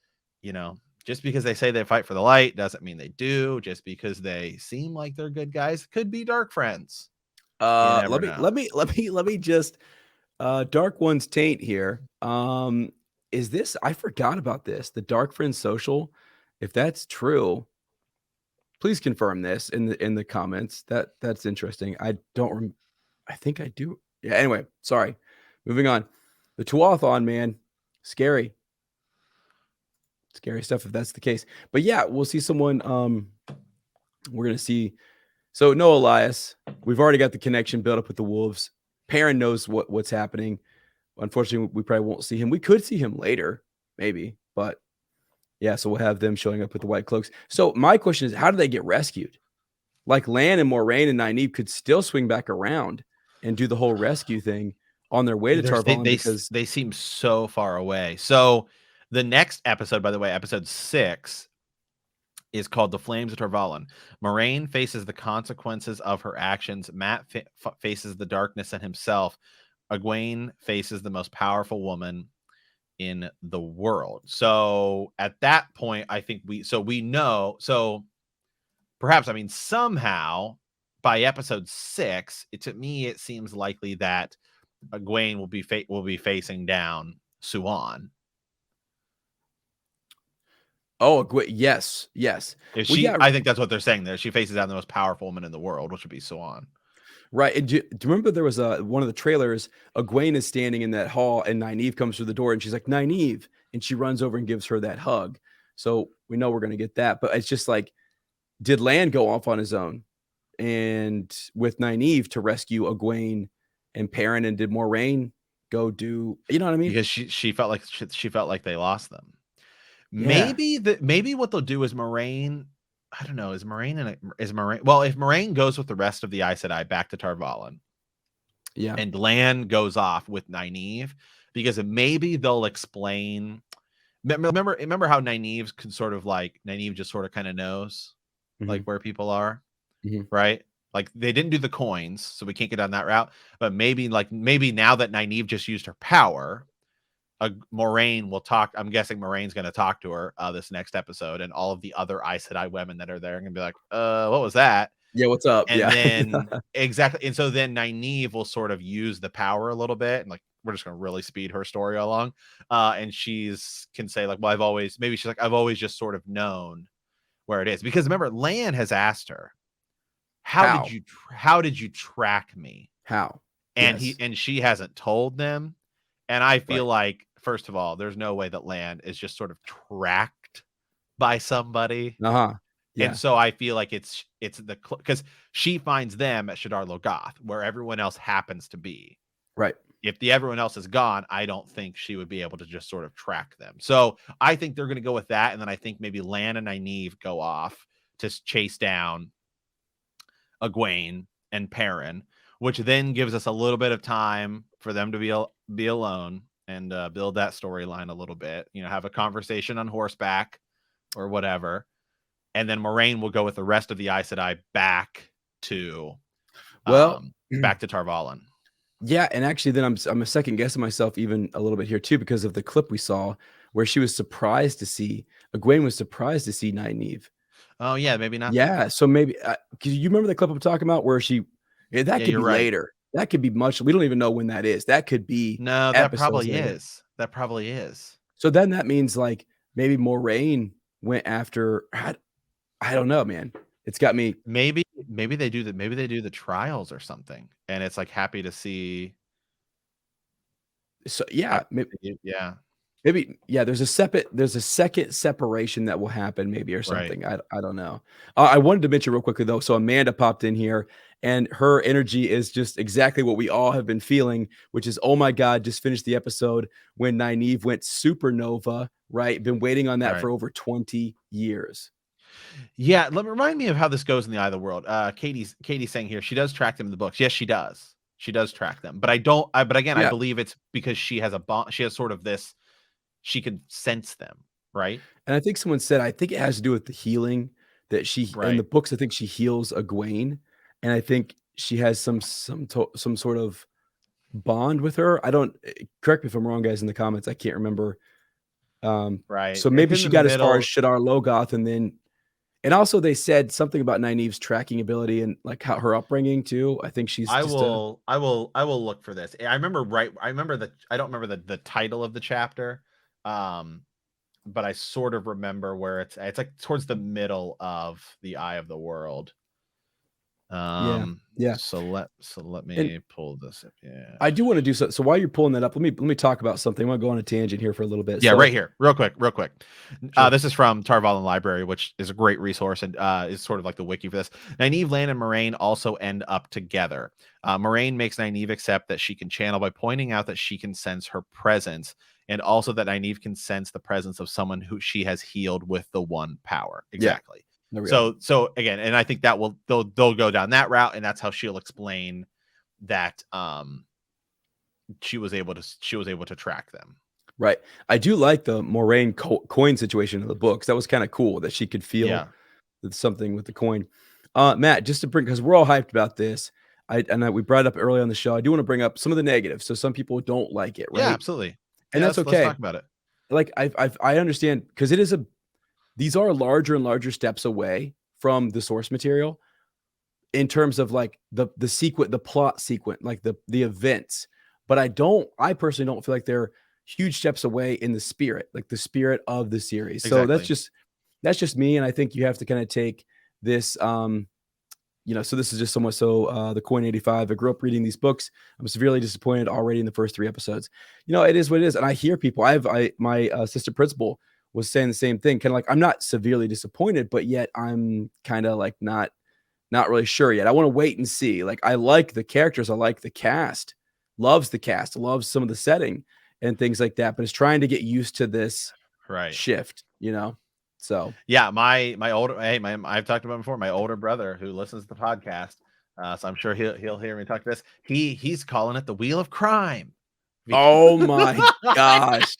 just because they say they fight for the light doesn't mean they do. Just because they seem like they're good guys could be dark friends. You never Let me know. let me let me let me just Dark One's taint here. Is this I forgot about this. The Dark Friends social. If that's true, please confirm this in the comments. That's interesting. I don't I think I do. Yeah, anyway, sorry. Moving on. The Tuathon, man. Scary. Scary stuff if that's the case. But yeah, we'll see someone we're gonna see. So no Elias. We've already got the connection built up with the Wolves. Perrin knows what's happening. Unfortunately, we probably won't see him. We could see him later, maybe, but yeah. So we'll have them showing up with the White Cloaks. So my question is, how do they get rescued? Like Lan and Moraine and Nynaeve could still swing back around and do the whole rescue thing on their way to Tarvallen because They seem so far away. So the next episode, by the way, episode 6, is called The Flames of Tarvallen. Moraine faces the consequences of her actions. Matt faces the darkness in himself. Egwene faces the most powerful woman in the world. So at that point, I think we know. So perhaps, I mean, somehow by episode 6, to me, it seems likely that Egwene will be facing down Suan. yes, yes. If Well, yeah, I think that's what they're saying there. She faces down the most powerful woman in the world, which would be Suan. right. And do you remember there was one of the trailers? Egwene is standing in that hall, and Nynaeve comes through the door, and she's like, Nynaeve, and she runs over and gives her that hug. So we know we're gonna get that. But it's just like, did Lan go off on his own and with Nynaeve to rescue Egwene and Perrin, and did Moraine go do? You know what I mean? Because she felt like she felt like they lost them. Yeah, Maybe what they'll do is Moraine. I don't know. Is Moraine? Well, if Moraine goes with the rest of the Aes Sedai back to Tarvallen, yeah. and Lan goes off with Nynaeve, because maybe they'll explain. Remember how Nynaeve just sort of kind of knows like Mhm, where people are, mhm. right? Like they didn't do the coins, so we can't get down that route. But maybe now that Nynaeve just used her power, Moraine will talk. I'm guessing Moraine's going to talk to her this next episode, and all of the other Aes Sedai women that are there are going to be like, what was that?" Yeah, what's up? And Yeah. then exactly, and so then Nynaeve will sort of use the power a little bit, and like we're just going to really speed her story along, and she's can say like, well, I've always just sort of known where it is, because remember, Lan has asked her, How? how did you track me? How? And Yes. she hasn't told them. And I feel Right. like, first of all, there's no way that Lan is just sort of tracked by somebody. Uh-huh. And Yeah. so I feel like it's because she finds them at Shadar Logoth, where everyone else happens to be. Right. If everyone else is gone, I don't think she would be able to just sort of track them. So I think they're going to go with that. And then I think maybe Lan and Nynaeve go off to chase down Egwene and Perrin, which then gives us a little bit of time for them to be alone and build that storyline a little bit. Have a conversation on horseback or whatever, and then Moraine will go with the rest of the Aes Sedai Well, back to Tarvallen. yeah, and actually, then I'm a second guessing myself even a little bit here too because of the clip we saw where she was surprised to see Egwene was surprised to see Nynaeve. Oh yeah, maybe not then. Yeah, so maybe because you remember the clip I'm talking about where that Yeah, could you're be right. later. That could be much. We don't even know when that is. That could be No, that episodes probably later. is. That probably is. So then that means like maybe Moraine went after. I don't know, man. It's got me. Maybe they do the trials or something, and it's like happy to see. So yeah, Yeah, maybe yeah. There's a second separation that will happen, maybe or right. something. I don't know. I wanted to mention real quickly though. So Amanda popped in here, and her energy is just exactly what we all have been feeling, which is oh my god, just finished the episode when Nynaeve went supernova. Right, been waiting on that Right. for over 20 years. Yeah, remind me of how this goes in the Eye of the World. Katie's saying here she does track them in the books. Yes, she does. She does track them, but I don't. But again, I Yeah, believe it's because she has a bond. She has sort of this. She can sense them, right? and I think someone said I think it has to do with the healing that she in the Right. books. I think she heals Egwene, and I think she has some sort of bond with her. I don't correct me if I'm wrong, guys, in the comments. I can't remember. Right. So It's maybe in she the got as far as middle. Shadar Logoth, and also they said something about Nynaeve's tracking ability and like how her upbringing too. I think she's I just a will I will I will look for this. I remember I don't remember the title of the chapter. Um but I sort of remember where it's like towards the middle of the Eye of the World. yeah, yeah. So let And me pull this up. Yeah. I do want to do so. So while you're pulling that up, let me talk about something. I want to go on a tangent here for a little bit. Yeah, So right here. Real quick, real quick. sure. This is from Tarvallen Library, which is a great resource and is sort of like the wiki for this. Nynaeve, Lan, and Moraine also end up together. Moraine makes Nynaeve accept that she can channel by pointing out that she can sense her presence, and also that Nynaeve can sense the presence of someone who she has healed with the one power. Yeah, Exactly. there we go. So again, and I think that they'll go down that route, and that's how she'll explain that she was able to track them. Right. I do like the Moraine coin situation in the books. That was kind of cool that she could feel Yeah. something with the coin. Matt, just to bring because we're all hyped about this. We brought it up early on the show. I do want to bring up some of the negatives. So some people don't like it, Yeah, right? absolutely. And Yeah, that's let's okay. talk about it. Like I understand because these are larger and larger steps away from the source material in terms of like the plot sequence, like the events. But I personally don't feel like they're huge steps away in the spirit, like the spirit of the series. So Exactly. that's just me. And I think you have to kind of take this so this is just somewhat the coin 85. I grew up reading these books. I'm severely disappointed already in the first 3 episodes. It is what it is. And I hear people, my assistant principal was saying the same thing. Kind of like, I'm not severely disappointed, but yet I'm kind of like not really sure yet. I want to wait and see. Like I like the characters, I like the cast, loves the cast, loves some of the setting and things like that, but it's trying to get used to this Right. shift. So Yeah, my older I've talked about before, my older brother who listens to the podcast. So I'm sure he'll hear me talk to this. He's calling it the Wheel of Crime. oh my gosh.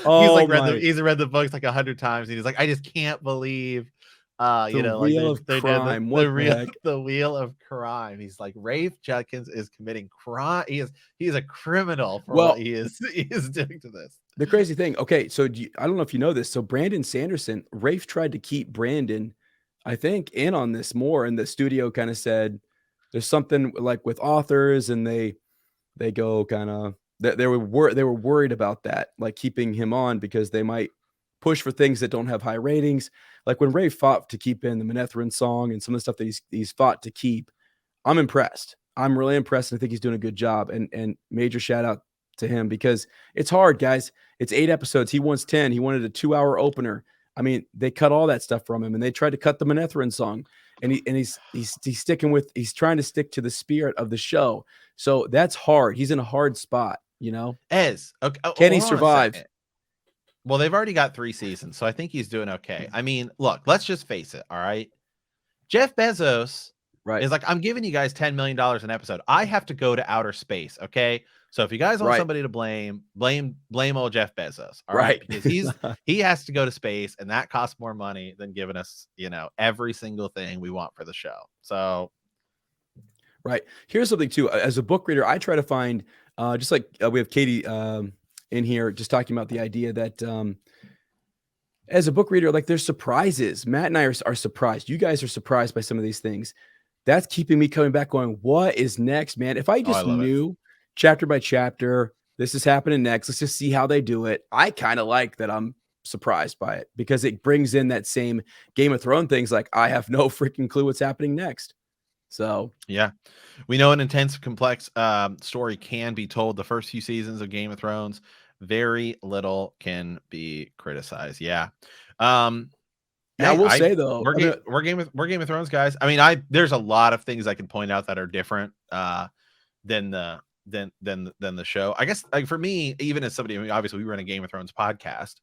Oh my He's read the books like 100 times, and he's like, I just can't believe the like wheel of they did crime. the What the real heck? the Wheel of Crime. He's like, Rafe Judkins is committing crime. He is a criminal for what Well, he is doing to this. the crazy thing, okay, so I don't know if you know this. So Brandon Sanderson, Rafe tried to keep Brandon, I think, in on this more, and the studio kind of said there's something like with authors, and they go kind of they were worried about that, like keeping him on because they might push for things that don't have high ratings. Like when Ray fought to keep in the Manetheren song and some of the stuff that he's fought to keep, I'm impressed. I'm really impressed, and I think he's doing a good job. And major shout out to him because it's hard, guys. It's 8 episodes. He wants 10. He wanted a 2-hour opener. I mean, they cut all that stuff from him, and they tried to cut the Manetheren song. And he's trying to stick to the spirit of the show. So that's hard. He's in a hard spot. Ez, okay, Can he hold on a survive? second. Well, they've already got 3 seasons, so I think he's doing okay. I mean, look, let's just face it, all right? Jeff Bezos Right. It's like, I'm giving you guys $10 million an episode. I have to go to outer space. Okay. So if you guys want Right. somebody to blame old Jeff Bezos. All right. Right. Because he has to go to space, and that costs more money than giving us, every single thing we want for the show. So Right. Here's something too. As a book reader, I try to find, just like we have Katie in here, just talking about the idea that as a book reader, like there's surprises. Matt and I are surprised. You guys are surprised by some of these things. That's keeping me coming back going, what is next, man? If I I just love it. knew chapter by chapter, this is happening next, let's just see how they do it. I kind of like that I'm surprised by it because it brings in that same Game of Thrones things. Like I have no freaking clue what's happening next. So Yeah. We know an intense, complex story can be told. The first few seasons of Game of Thrones, very little can be criticized. Yeah. Um, now I hey, will say though, I mean, we're Game of Thrones guys. I mean, there's a lot of things I can point out that are different than the show. I guess, like, for me, even as somebody, I mean, obviously we run a Game of Thrones podcast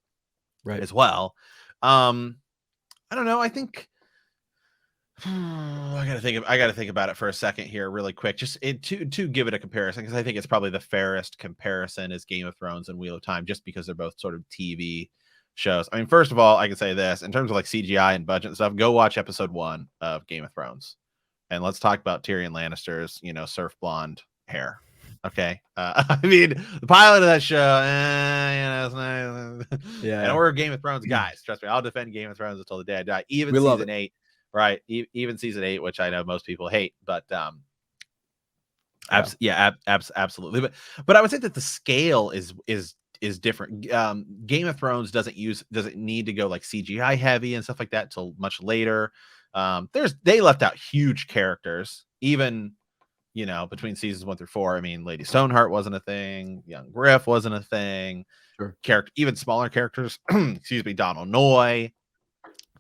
right. as well. I don't know. I think I gotta think about it for a second here, really quick, just to give it a comparison, because I think it's probably the fairest comparison is Game of Thrones and Wheel of Time, just because they're both sort of TV shows. I mean, first of all, I can say this in terms of like CGI and budget and stuff. Go watch episode 1 of Game of Thrones, and let's talk about Tyrion Lannister's surf blonde hair. Okay, I mean, the pilot of that show, it's nice. Yeah. And we're Game of Thrones guys. Trust me, I'll defend Game of Thrones until the day I die. Even We love season it. 8. Right, even season 8, which I know most people hate, but Yeah. absolutely. But I would say that the scale is different. Game of Thrones doesn't need to go like CGI heavy and stuff like that till much later. They left out huge characters, even between seasons 1 through 4. I mean, Lady Stoneheart wasn't a thing, Young Griff wasn't a thing. Sure. Even smaller characters, excuse me, Donald Noy.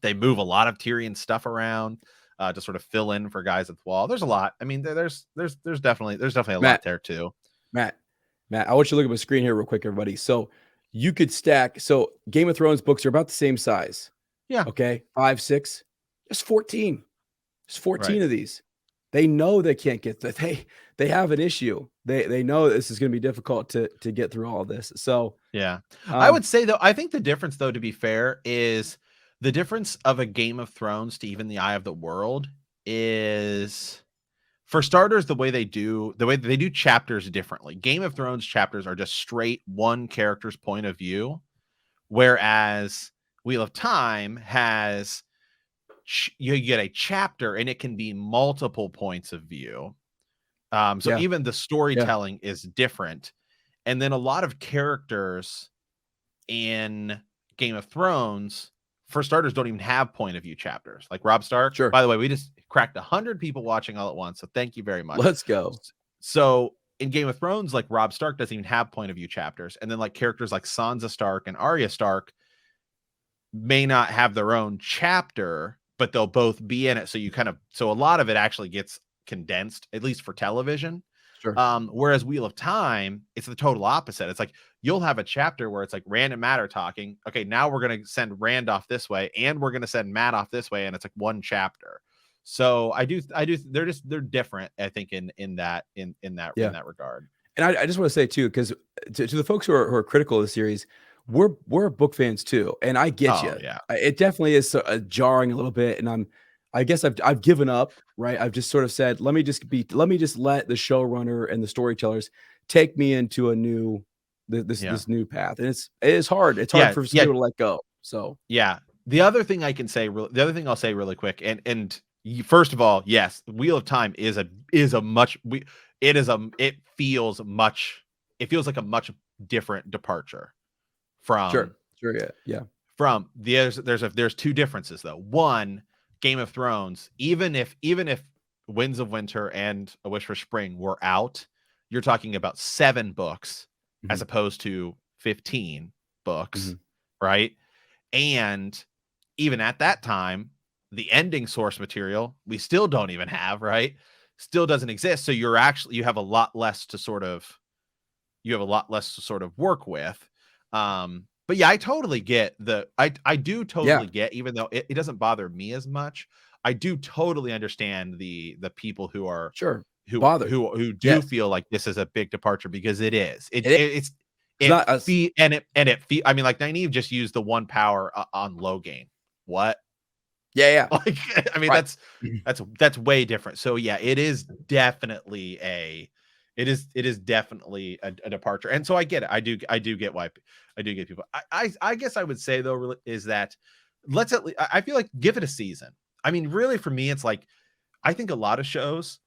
They move a lot of Tyrion stuff around to sort of fill in for guys at the wall. There's a lot. I mean, there's definitely a lot there too. Matt, I want you to look at my screen here real quick, everybody. So you could stack. So Game of Thrones books are about the same size. Yeah. Okay. 5, 6. There's 14. There's 14 Right. of these. They know they can't get that. They have an issue. They know this is going to be difficult to get through all of this. So yeah, I would say though, I think the difference though, to be fair, is the difference of a Game of Thrones to even the Eye of the World is, for starters, the way they do chapters differently. Game of Thrones chapters are just straight one character's point of view, whereas Wheel of Time has you get a chapter and it can be multiple points of view. So even the storytelling is different. And then a lot of characters in Game of Thrones, for starters, don't even have point of view chapters. Like Robb Stark. Sure. By the way, we just cracked 100 people watching all at once, so thank you very much. Let's go. So in Game of Thrones, like Robb Stark doesn't even have point of view chapters, and then like characters like Sansa Stark and Arya Stark may not have their own chapter, but they'll both be in it. So a lot of it actually gets condensed, at least for television. Sure. Whereas Wheel of Time, it's the total opposite. It's like you'll have a chapter where it's like Rand and Matt are talking. Okay, now we're gonna send Rand off this way, and we're gonna send Matt off this way, and it's like one chapter. So I do. They're different. I think in that regard. And I just want to say too, because to the folks who are critical of the series, we're book fans too, and I get you. Yeah, It definitely is jarring a little bit, and I guess I've given up, right? I've just sort of said, let me just let the showrunner and the storytellers take me into this new path, and it is hard. It's hard for some people to let go. So yeah, the other thing I'll say really quick, and first of all, yes, Wheel of Time it feels like a much different departure from sure, yeah. From there's two differences though. One, Game of Thrones, even if Winds of Winter and A Wish for Spring were out, you're talking about 7 books as opposed to 15 books, right? And even at that time, the ending source material we still don't even have, right? Still doesn't exist. So you have a lot less to sort of work with. But yeah, I totally get I do totally get, even though it doesn't bother me as much. I do totally understand the people who are Sure. who Bothered. who do Yes. feel like this is a big departure because it is. It is. It's It not us. fe and it fe I mean, like, Nynaeve just used the one power on Logain. What? Yeah, yeah. Like, I mean, Right. that's way different. So yeah, it is definitely a departure. And so I get it. I do get why I do get people. I guess I would say though really is that let's at least I feel like give it a season. I mean, really for me, it's like I think a lot of shows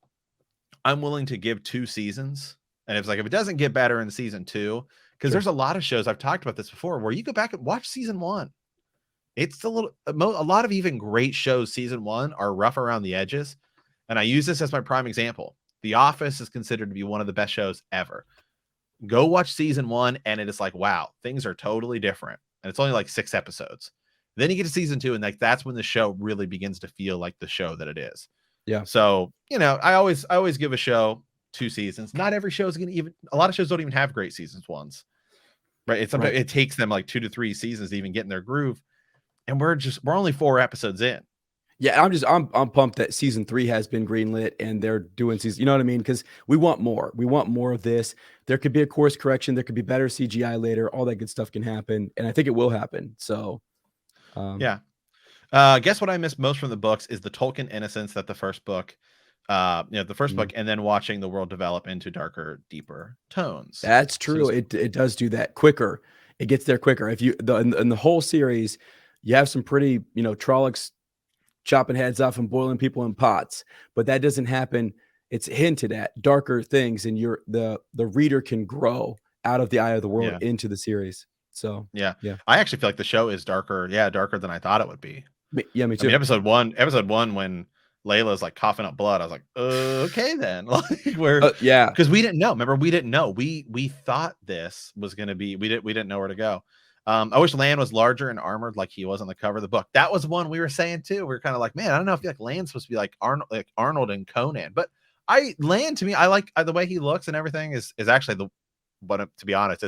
I'm willing to give 2 seasons. And it's like if it doesn't get better in season 2, because Sure. there's a lot of shows I've talked about this before where you go back and watch season 1. It's a lot of even great shows season 1 are rough around the edges, and I use this as my prime example. The Office is considered to be one of the best shows ever. Go watch season 1 and it is like, wow, things are totally different. And it's only like 6 episodes. Then you get to season 2 and like that's when the show really begins to feel like the show that it is. Yeah. So, I always give a show 2 seasons. Not every show is going to even a lot of shows don't even have great seasons ones. Right? Sometimes it takes them like 2 to 3 seasons to even get in their groove. And we're only 4 episodes in. Yeah, I'm pumped that season 3 has been greenlit and they're doing season. You know what I mean? Because we want more. We want more of this. There could be a course correction. There could be better CGI later. All that good stuff can happen, and I think it will happen. So, Yeah. Guess what I missed most from the books is the Tolkien innocence that the first book, the first book, and then watching the world develop into darker, deeper tones. That's true. So It does do that quicker. It gets there quicker. If you in the whole series, you have some pretty Trollocs chopping heads off and boiling people in pots, but that doesn't happen. It's hinted at darker things, and the reader can grow out of the eye of the world into the series. So yeah, yeah, I actually feel like the show is darker. Yeah, darker than I thought it would be. yeah, me too. I mean, episode one when Layla's like coughing up blood, I was like, okay, then like yeah, because we didn't know. Remember, we didn't know. We thought this was gonna be. We didn't know where to go. I wish Lan was larger and armored like he was on the cover of the book. That was one we were saying too. We were kind of like, man, I don't know if like Lan's supposed to be like Arnold and Conan, but Lan to me, I like the way he looks and everything is actually but to be honest,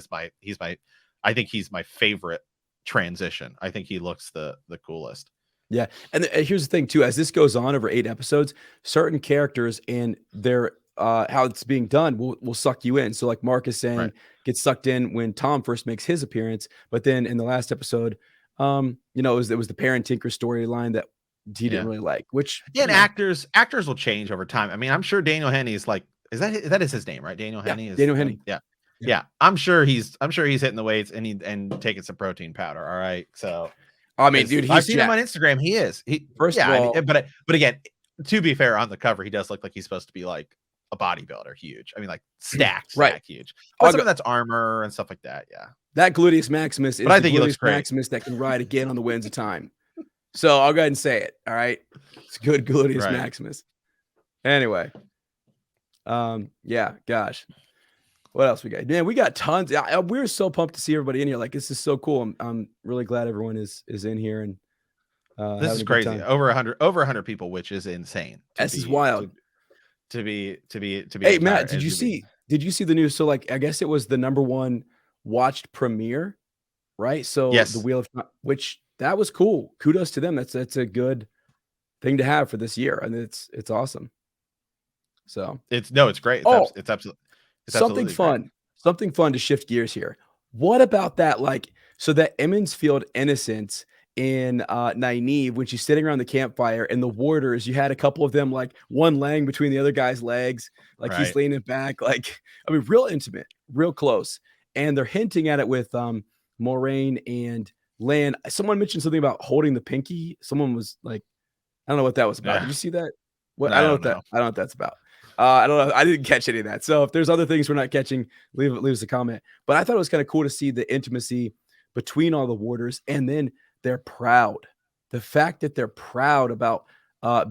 I think he's my favorite transition. I think he looks the coolest. yeah. And here's the thing too: as this goes on over 8 episodes, certain characters and their how it's being done will suck you in. So like Mark is saying, gets sucked in when Tom first makes his appearance, but then in the last episode, it was the Parent Tinker storyline that he didn't really like. Which and actors will change over time. I mean, I'm sure Daniel Henney is like, that is his name, right? Daniel Henney is Daniel Henney. Yeah. I'm sure he's hitting the weights and taking some protein powder. All right. So I mean, dude, I've seen him on Instagram. He is. First of all, but again, to be fair, on the cover, he does look like he's supposed to be like a bodybuilder, huge. I mean, like stacked huge. But some of that's armor and stuff like that. Yeah. That Gluteus Maximus is but I think he looks great. Maximus that can ride again on the winds of time. So I'll go ahead and say it. All right. It's good Gluteus Maximus. Anyway. Yeah, gosh. What else we got? Man, we got tons. We're so pumped to see everybody in here. Like, this is so cool. I'm really glad everyone is in here, and this is crazy. Over 100 people, which is insane. This is wild. To be. Hey, Matt, did you see the news? So, like, I guess it was the #1 watched premiere, right? So the Wheel of Time, which that was cool. Kudos to them. That's a good thing to have for this year, and it's awesome. So it's great. It's absolutely. Something fun. Something fun to shift gears here. What about that? Like, so that Emmons Field innocence in Nynaeve, when she's sitting around the campfire, and the warders, you had a couple of them, like one laying between the other guy's legs, like he's leaning back, like, I mean, real intimate, real close. And they're hinting at it with Moiraine and Lan. Someone mentioned something about holding the pinky. Someone was like, I don't know what that was about. Yeah. Did you see that? What? I don't know what that's about. I don't know. I didn't catch any of that. So if there's other things we're not catching, leave us a comment. But I thought it was kind of cool to see the intimacy between all the warders, and then they're proud. The fact that they're proud about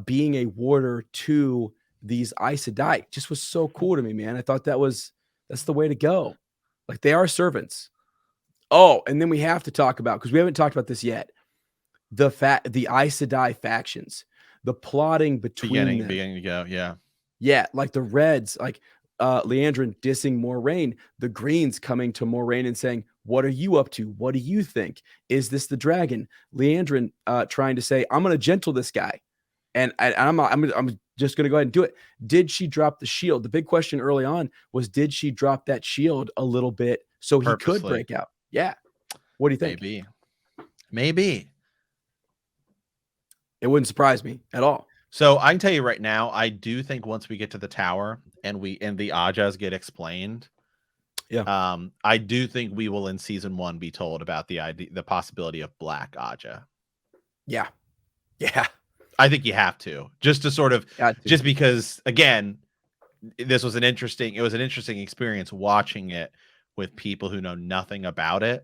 being a warder to these Aes Sedai just was so cool to me, man. I thought that's the way to go. Like, they are servants. Oh, and then we have to talk about, because we haven't talked about this yet, the Aes Sedai factions, the plotting between them. Beginning to go, yeah. Yeah, like the Reds, like Leandrin dissing Moiraine, the Greens coming to Moiraine and saying, what are you up to? What do you think? Is this the dragon? Leandrin trying to say, I'm going to gentle this guy. And I'm just going to go ahead and do it. Did she drop the shield? The big question early on was, did she drop that shield a little bit so he could Purposely. break out? Yeah. What do you think? Maybe. It wouldn't surprise me at all. So I can tell you right now, I do think once we get to the tower and the Ajas get explained, I do think we will in season 1 be told about the possibility of Black Aja. Yeah. I think you have to, just to sort of, just because, again, this was an interesting experience watching it with people who know nothing about it,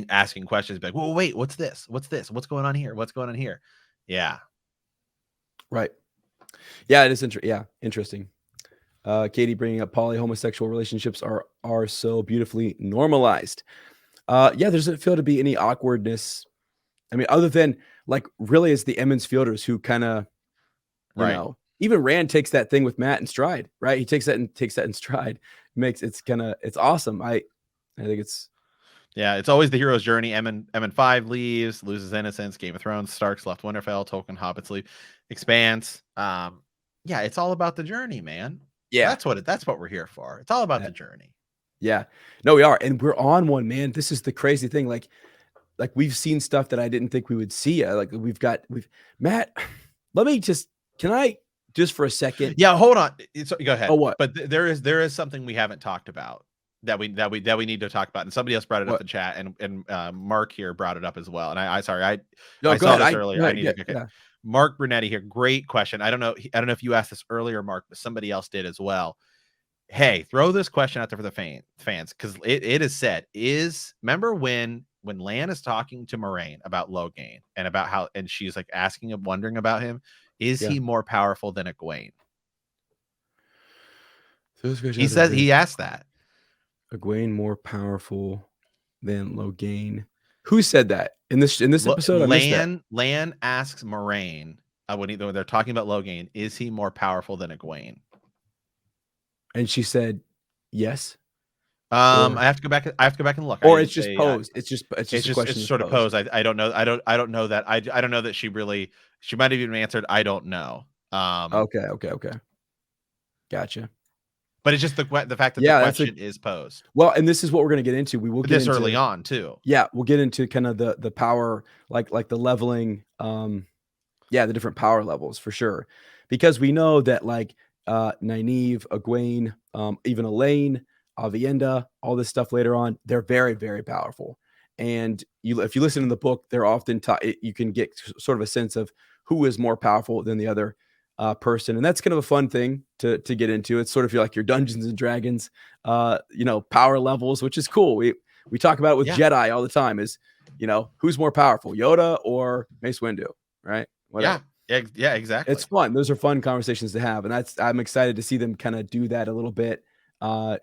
asking questions like, well, wait, what's this? What's going on here? What's going on here? Yeah. Right. Yeah, it is interesting. Katie bringing up poly-homosexual relationships are so beautifully normalized. Yeah, there doesn't feel to be any awkwardness. I mean, other than like really it's the Emmons fielders who kind of, you know, even Rand takes that thing with Matt in stride, right? He takes that in stride. It's awesome. I think it's, yeah, it's always the hero's journey. MN5 leaves, loses innocence. Game of Thrones, Starks left Winterfell. Tolkien, Hobbits leave. Expanse. Yeah, it's all about the journey, man. Yeah, that's what we're here for. It's all about the journey. Yeah, no, we are, and we're on one, man. This is the crazy thing. Like we've seen stuff that I didn't think we would see. Like we've Matt. Can I just for a second? Yeah, hold on. Go ahead. Oh, what? But there is something we haven't talked about that we need to talk about, and somebody else brought it up in chat, and Mark here brought it up as well. And I saw this earlier. Mark Brunetti here. Great question. I don't know if you asked this earlier, Mark, but somebody else did as well. Hey, throw this question out there for the fans, because it is said, remember when Lan is talking to Moraine about Logain and about how, and she's like asking him, wondering about him, is he more powerful than Egwene? He asked that. Egwene more powerful than Logain. Who said that in this episode? Lan asks Moraine when they're talking about Logain, is he more powerful than Egwene? And she said, yes. I have to go back and look. Or it's just posed. It's just sort of posed. I don't know. I don't know that. I don't know that she might have even answered, I don't know. Okay. Gotcha. But it's just the fact that the question is posed. Well, and this is what we're going to get into. We will get this early on too. Yeah, we'll get into kind of the power, like the leveling, the different power levels for sure, because we know that like Nynaeve, Egwene, even Elaine, Avienda, all this stuff later on, they're very, very powerful. And if you listen to the book, they're often you can get sort of a sense of who is more powerful than the other person. And that's kind of a fun thing to get into. It's sort of like your Dungeons and Dragons, power levels, which is cool. We talk about it with Jedi all the time is, who's more powerful, Yoda or Mace Windu, right? Whatever. Yeah, exactly. It's fun. Those are fun conversations to have. And I'm excited to see them kind of do that a little bit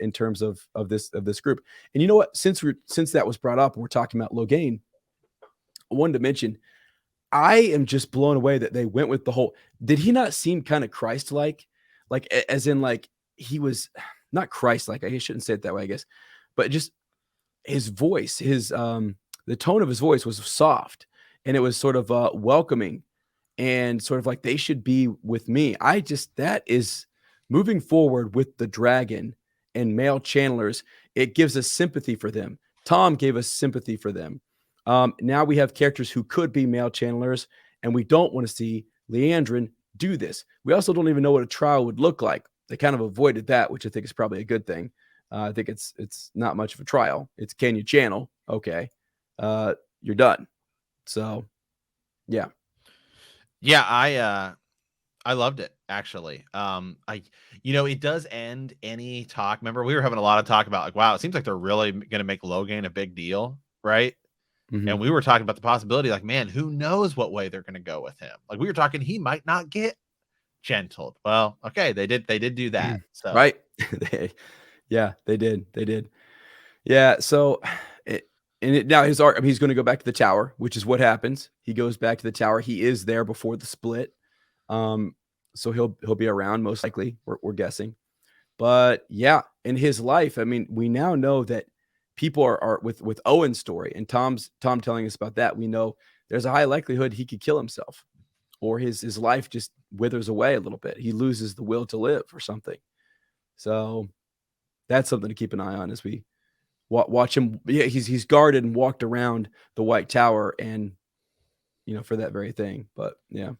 in terms of this group. And you know what? Since that was brought up, we're talking about Logain. I wanted to mention, I am just blown away that they went with the whole. Did he not seem kind of Christ-like? Like, as in, like, he was not Christ-like. I shouldn't say it that way, I guess. But just his voice, the tone of his voice was soft, and it was sort of welcoming, and sort of like, they should be with me. That is moving forward with the dragon and male channelers. It gives us sympathy for them. Tom gave us sympathy for them. Now we have characters who could be male channelers, and we don't want to see Leandrin do this. We also don't even know what a trial would look like. They kind of avoided that, which I think is probably a good thing. I think it's not much of a trial. It's, can you channel? Okay. You're done. So, yeah. Yeah, I loved it, actually. It does end any talk. Remember, we were having a lot of talk about, like, wow, it seems like they're really going to make Logain a big deal, right? Mm-hmm. And we were talking about the possibility, like, man, who knows what way they're going to go with him? Like, we were talking, he might not get gentled. Well, okay, they did do that. So right. They did. Yeah. So now his arc, he's going to go back to the tower, which is what happens. He goes back to the tower. He is there before the split. So he'll be around, most likely, we're guessing. But yeah, in his life, I mean, we now know that people are with Owen's story and Tom telling us about that. We know there's a high likelihood he could kill himself, or his life just withers away a little bit. He loses the will to live or something. So that's something to keep an eye on as we watch him. Yeah, he's guarded and walked around the White Tower, and for that very thing. But yeah.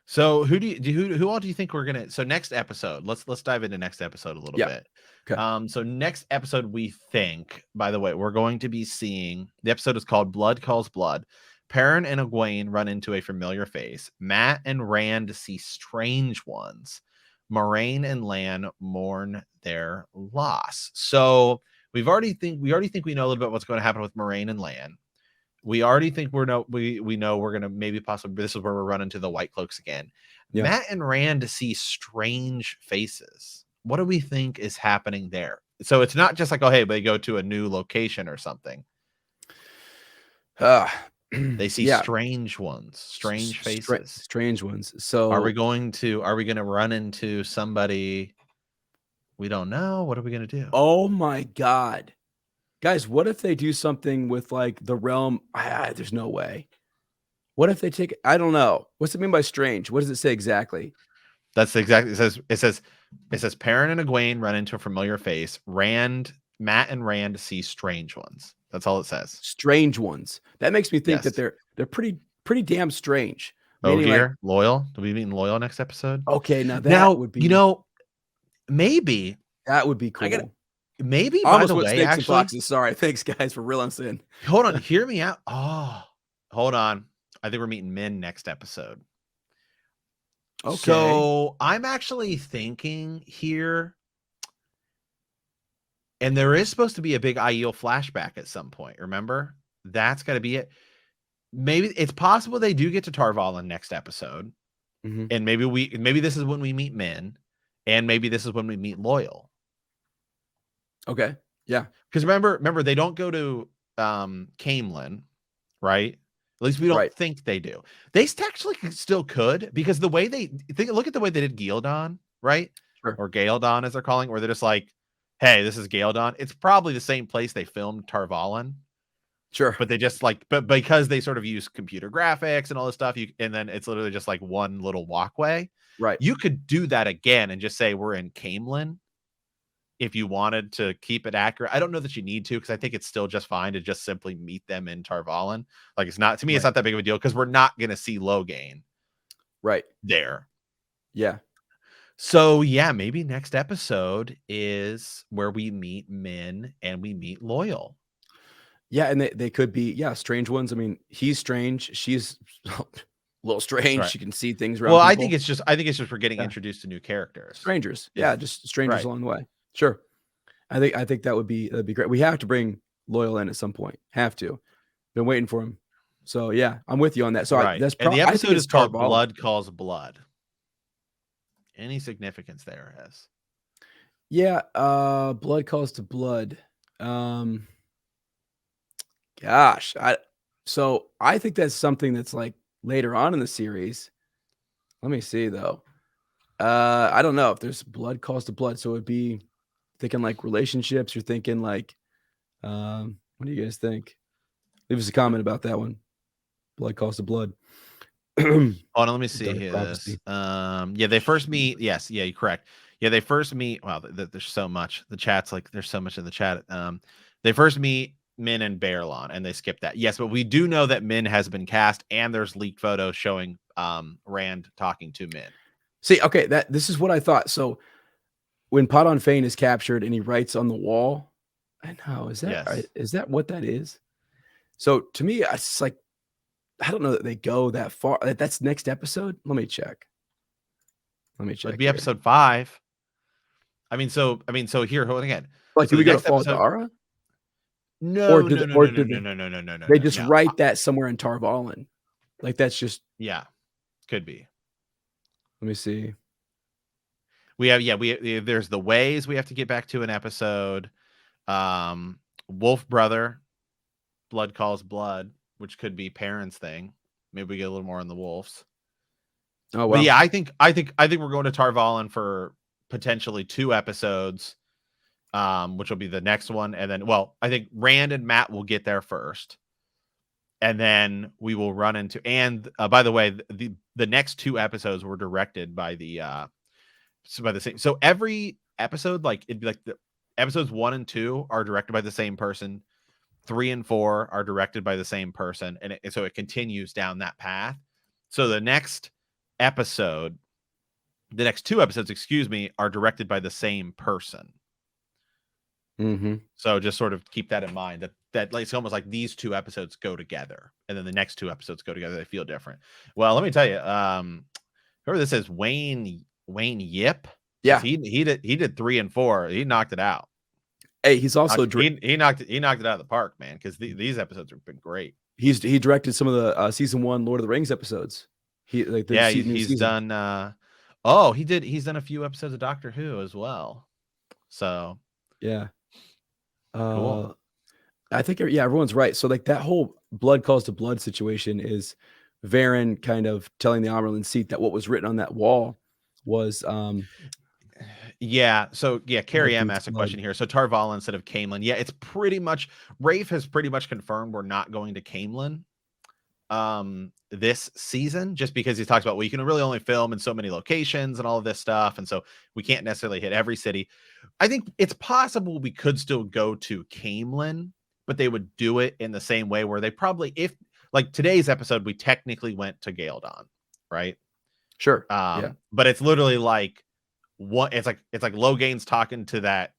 So who all do you think we're gonna? So next episode, let's dive into next episode a little Yeah. bit. Okay. So next episode, we think, by the way, we're going to be seeing, the episode is called Blood Calls Blood. Perrin and Egwene run into a familiar face. Matt and Rand see strange ones. Moraine and Lan mourn their loss. So we already think we know a little bit what's going to happen with Moraine and Lan. We already think we know we're gonna maybe possibly, this is where we're running to the White Cloaks again. Yeah. Matt and Rand see strange faces. What do we think is happening there? So it's not just like, oh hey, they go to a new location or something. They see strange ones, strange faces, strange ones. So are we gonna run into somebody we don't know? What are we gonna do? Oh my God. Guys, what if they do something with like the realm? There's no way. What if they take, I don't know. What's it mean by strange? What does it say exactly? That's exactly, it says Perrin and Egwene run into a familiar face. Matt and Rand see strange ones. That's all it says. Strange ones. That makes me think that they're pretty damn strange. Like, Loyal. Do we meet Loyal next episode? Okay, now would be, maybe that would be cool. Maybe, by the way, actually, foxes. Sorry, thanks guys for reeling us in. Hold on, hear me out. Oh, hold on. I think we're meeting Min next episode. Okay. So I'm actually thinking here, and there is supposed to be a big Aiel flashback at some point. Remember? That's got to be it. Maybe it's possible they do get to Tarvallen next episode, and maybe this is when we meet Min, and maybe this is when we meet Loyal. Okay. Yeah. Because remember, they don't go to Camelin, right? At least we don't think they do. They actually still could, because the way look at the way they did Gildan, right? Sure. Or Galdon, as they're calling, where they're just like, hey, this is Galdon. It's probably the same place they filmed Tarvallen. Sure. But they just but because they sort of use computer graphics and all this stuff, and then it's literally just like one little walkway. Right. You could do that again and just say we're in Camelin, if you wanted to keep it accurate. I don't know that you need to, because I think it's still just fine to just simply meet them in Tarvallen. Like, it's not, to me, it's not that big of a deal, because we're not going to see Logain there. Yeah. So yeah, maybe next episode is where we meet Min and we meet Loyal. Yeah, and they could be, strange ones. I mean, he's strange. She's a little strange. Right. She can see things around. Well, people. I think it's just we're getting introduced to new characters. Strangers. Yeah, just strangers along the way. Sure. I think that'd be great. We have to bring Loyal in at some point. Have to. Been waiting for him. So yeah, I'm with you on that. So that's probably, and the episode is called Blood Calls Blood. Any significance there, has? Yeah, Blood Calls to Blood. Gosh, I think that's something that's like later on in the series. Let me see though. I don't know if there's Blood Calls to Blood, so it'd be thinking like relationships. You're thinking like, what do you guys think? Leave us a comment about that one. Blood Calls to Blood. Hold on, let me see here. Yeah, they first meet. Yes, yeah, you're correct. Yeah, they first meet. Wow, there's so much. The chat's like, there's so much in the chat. They first meet Min and Baerlon, and they skip that. Yes, but we do know that Min has been cast, and there's leaked photos showing Rand talking to Min. See, okay, this is what I thought. So when Podon Fane is captured and he writes on the wall, I know, is that what that is? So to me, it's like, I don't know that they go that far. That's next episode. Let me check. It'd be episode 5. I mean, so here, hold on again. Like, so do we go to Fall Dara? No. They just write that somewhere in Tarvallen. Like, that's just, could be. Let me see. There's the ways we have to get back to an episode. Wolf Brother, Blood Calls Blood, which could be Perrin's thing. Maybe we get a little more on the wolves. Oh well. But yeah, I think we're going to Tarvallen for potentially 2 episodes, which will be the next one, and then I think Rand and Matt will get there first, and then we will run into. And by the way, the next 2 episodes were directed by the same. So every episode, like it'd be like the episodes 1 and 2 are directed by the same person. 3 and 4 are directed by the same person, and so it continues down that path. So the next 2 episodes, excuse me, are directed by the same person. Mm-hmm. So just sort of keep that in mind, that like, it's almost like these 2 episodes go together, and then the next 2 episodes go together. They feel different. Well, let me tell you, whoever this is, Wayne Yip. Yeah. He did 3 and 4. He knocked it out. Hey, he's also he knocked it out of the park, man. Because these episodes have been great. he directed some of the season 1 Lord of the Rings episodes. He's done. He's done a few episodes of Doctor Who as well. So yeah, cool. I think everyone's right. So like that whole blood calls to blood situation is Varen kind of telling the Amerlin seat that what was written on that wall was Yeah. So yeah, Carrie M asked a blood. question here. So Tarvallen instead of Camelin. Yeah, it's pretty much Rafe has pretty much confirmed we're not going to Camelin this season, just because he talks about, well, you can really only film in so many locations and all of this stuff, and so we can't necessarily hit every city. I think it's possible we could still go to Camelin, but they would do it in the same way where they probably, if like today's episode, we technically went to Galdon, right? Sure. Yeah. But it's literally like what it's like Logain's talking to that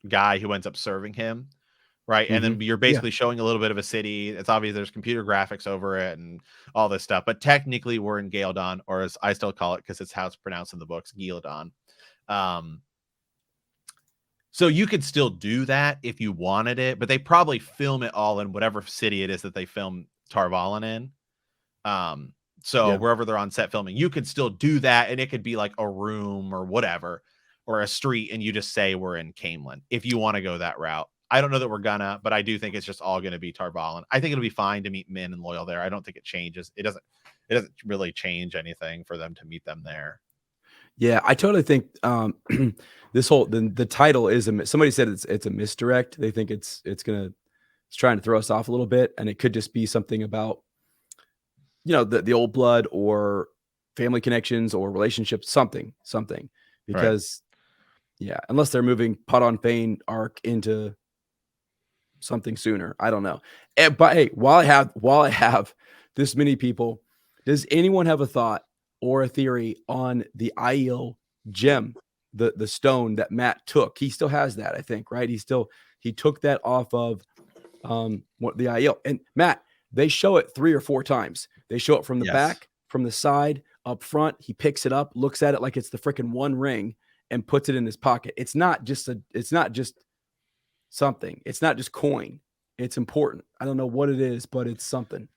guy who ends up serving him, right? And then you're basically showing a little bit of a city. It's obvious there's computer graphics over it and all this stuff, but technically we're in Galdon, or as I still call it, because it's how it's pronounced in the books, Gildon. So you could still do that if you wanted it, but they probably film it all in whatever city it is that they film Tarvallen in. Wherever they're on set filming, you could still do that, and it could be like a room or whatever, or a street, and you just say we're in Camelin if you want to go that route. I don't know that we're gonna, but I do think it's just all going to be Tarvallen. I think it'll be fine to meet Min and Loyal there. I don't think it changes. It doesn't really change anything for them to meet them there. Yeah, I totally think this whole the title is somebody said it's a misdirect. They think it's trying to throw us off a little bit, and it could just be something about the old blood or family connections or relationships, something because yeah, unless they're moving Pot on Fane arc into something sooner, I don't know. But hey, while I have this many people, does anyone have a thought or a theory on the Aiel gem, the stone that Matt took? He still has that, I think, right? He took that off of the Aiel. And Matt, they show it 3 or 4 times. They show it from the back, from the side, up front. He picks it up, looks at it like it's the freaking one ring, and puts it in his pocket. It's not just something. It's not just coin. It's important. I don't know what it is, but it's something.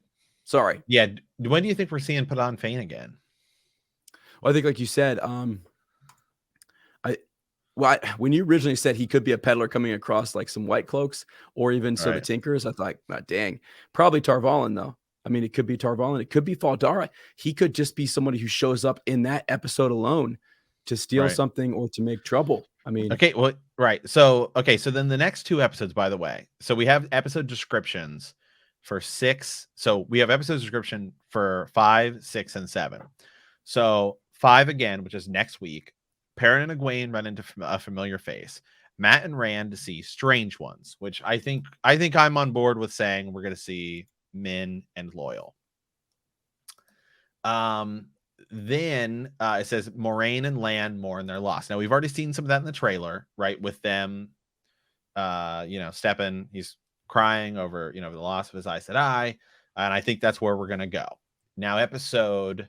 Sorry. Yeah. When do you think we're seeing Put on Fane again? Well, I think, like you said, when you originally said he could be a peddler coming across like some White Cloaks or even sort of Tinkers, I thought, oh, dang, probably Tarvallen though. I mean, it could be Tarvallen. It could be Faldara. He could just be somebody who shows up in that episode alone to steal something or to make trouble. I mean, okay, well, right. So then the next 2 episodes, by the way, so we have episode descriptions for 6. So we have episode description for 5, 6, and 7. So 5 again, which is next week. Perrin and Egwene run into a familiar face. Matt and Rand see strange ones, which I think I'm on board with saying we're going to see Min and Loyal. Then it says Moraine and Lan mourn their loss. Now we've already seen some of that in the trailer, right? With them, Steppen, he's crying over, the loss of his Aes Sedai, and I think that's where we're gonna go. Now, episode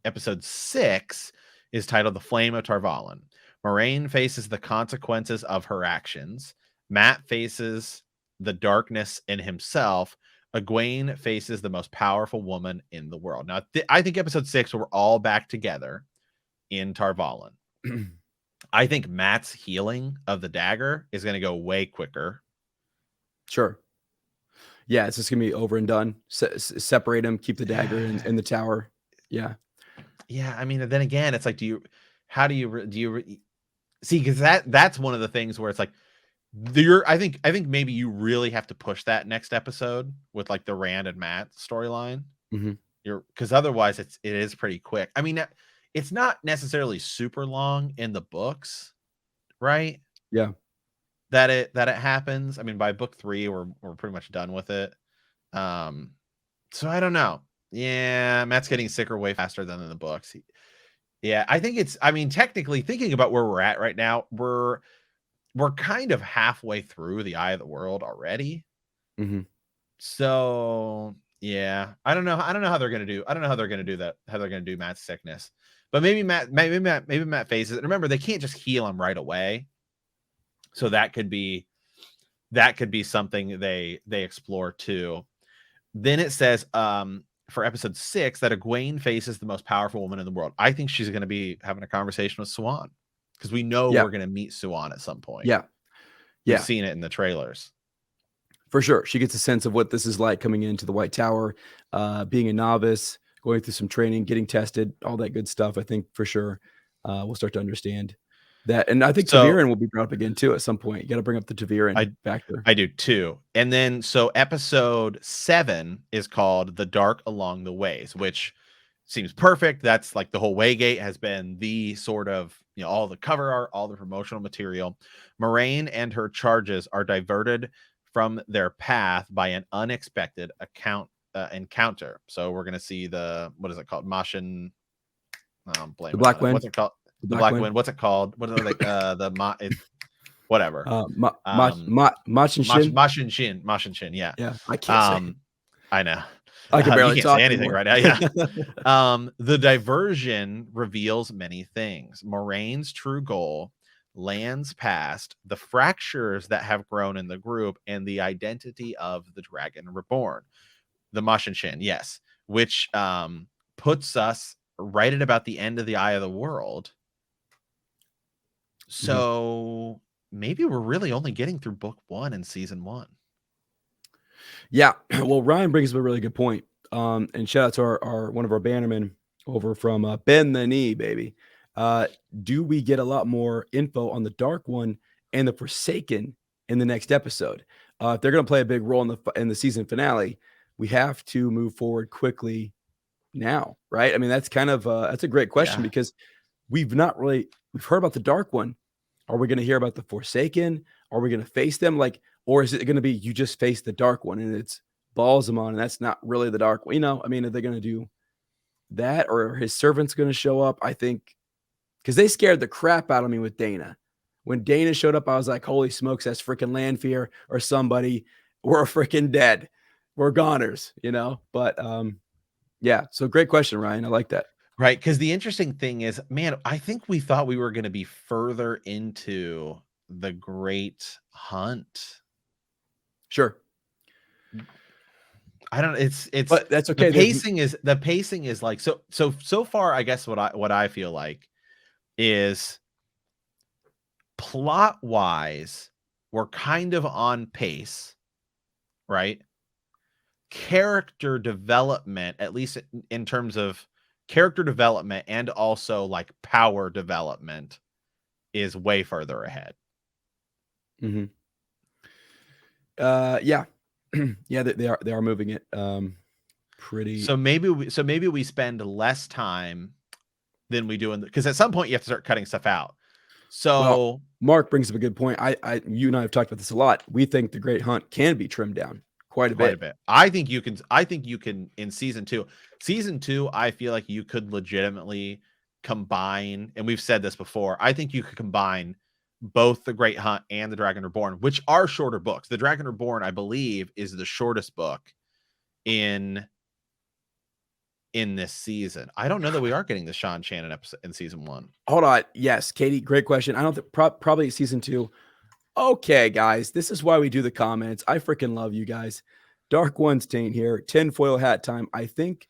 6 is titled "The Flame of Tarvallen." Moraine faces the consequences of her actions. Matt faces the darkness in himself. Egwene faces the most powerful woman in the world. Now, I think episode 6, we're all back together in Tarvallen. I think Matt's healing of the dagger is going to go way quicker. Sure. Yeah, it's just going to be over and done. Separate him, keep the dagger in the tower. Yeah. Yeah, I mean, then again, it's like, how do you see? Because that's one of the things where it's like, I think maybe you really have to push that next episode with like the Rand and Matt storyline. Mhm. Because otherwise it is pretty quick. I mean, it's not necessarily super long in the books, right? Yeah. That it happens. I mean, by book 3, we're pretty much done with it. So I don't know. Yeah, Matt's getting sicker way faster than in the books. Yeah, I think I mean, technically thinking about where we're at right now, we're kind of halfway through the Eye of the World already. Mhm. So yeah, I don't know how they're gonna do. I don't know how they're gonna do that. How they're gonna do Matt's sickness. But maybe Matt phases it. Remember, they can't just heal him right away. So that could be something they explore too. Then it says for episode 6 that Egwene faces the most powerful woman in the world. I think she's going to be having a conversation with Swan because we know Yeah. we're going to meet Swan at some point. Yeah. We've Yeah. seen it in the trailers. For sure. She gets a sense of what this is like coming into the White Tower, being a novice, going through some training, getting tested, all that good stuff. I think for sure we'll start to understand that. And I think So Taviran will be brought up again too at some point. You got to bring up the Taviran factor. I do too. And then so episode 7 is called The Dark Along the Ways, which seems perfect. That's like the whole Waygate has been the sort of, all the cover art, all the promotional material. Moraine and her charges are diverted from their path by an unexpected encounter. So we're going to see what is it called? Mashin. I'm blaming The Black on it. Wind. What's it called? The Black Wind. What's it called? What are they? Whatever. Machin Shin. Mashin Shin. Yeah. Yeah. I can't say it. I know. I can barely you can't talk say anything anymore. right now. Yeah. The diversion reveals many things. Moraine's true goal, Land's past, the fractures that have grown in the group, and the identity of the Dragon Reborn. The Mashin Shin, yes. Which puts us right at about the end of the Eye of the World. So maybe we're really only getting through book 1 in season 1. Yeah. Well, Ryan brings up a really good point. And shout out to our one of our bannermen over from Bend the Knee, baby. Do we get a lot more info on the Dark One and the Forsaken in the next episode? If they're going to play a big role in the season finale, we have to move forward quickly now, right? I mean, that's kind of that's a great question because we've heard about the Dark One. Are we going to hear about the Forsaken? Are we going to face them? Or is it going to be you just face the Dark One and it's Balsamon and that's not really the Dark One? I mean, are they going to do that or are his servants going to show up? I think because they scared the crap out of me with Dana. When Dana showed up, I was like, holy smokes, that's freaking Lanfear or somebody. We're freaking dead. We're goners, But yeah, so great question, Ryan. I like that. Right, because the interesting thing is, man, I think we thought we were going to be further into the Great Hunt. Sure. I don't. It's. But that's okay. The pacing is like so far. I guess what I feel like is plot wise, we're kind of on pace, right? Character development, at least in terms of character development and also like power development, is way further ahead. Mm-hmm. Yeah. Yeah, they are moving it pretty. So maybe we spend less time than we do because at some point you have to start cutting stuff out. So Mark brings up a good point. You and I have talked about this a lot. We think the Great Hunt can be trimmed down quite a bit. I think you can in season 2. Season 2, I feel like you could legitimately combine, and we've said this before, I think you could combine both the Great Hunt and the Dragon Reborn, which are shorter books. The Dragon Reborn, I believe, is the shortest book in this season. I don't know that we are getting the Sean Shannon episode in season 1. Hold on. Yes, Katie, great question. I don't think probably season 2. Okay, guys, this is why we do the comments. I freaking love you guys. Dark One's taint here. Tinfoil hat time. I think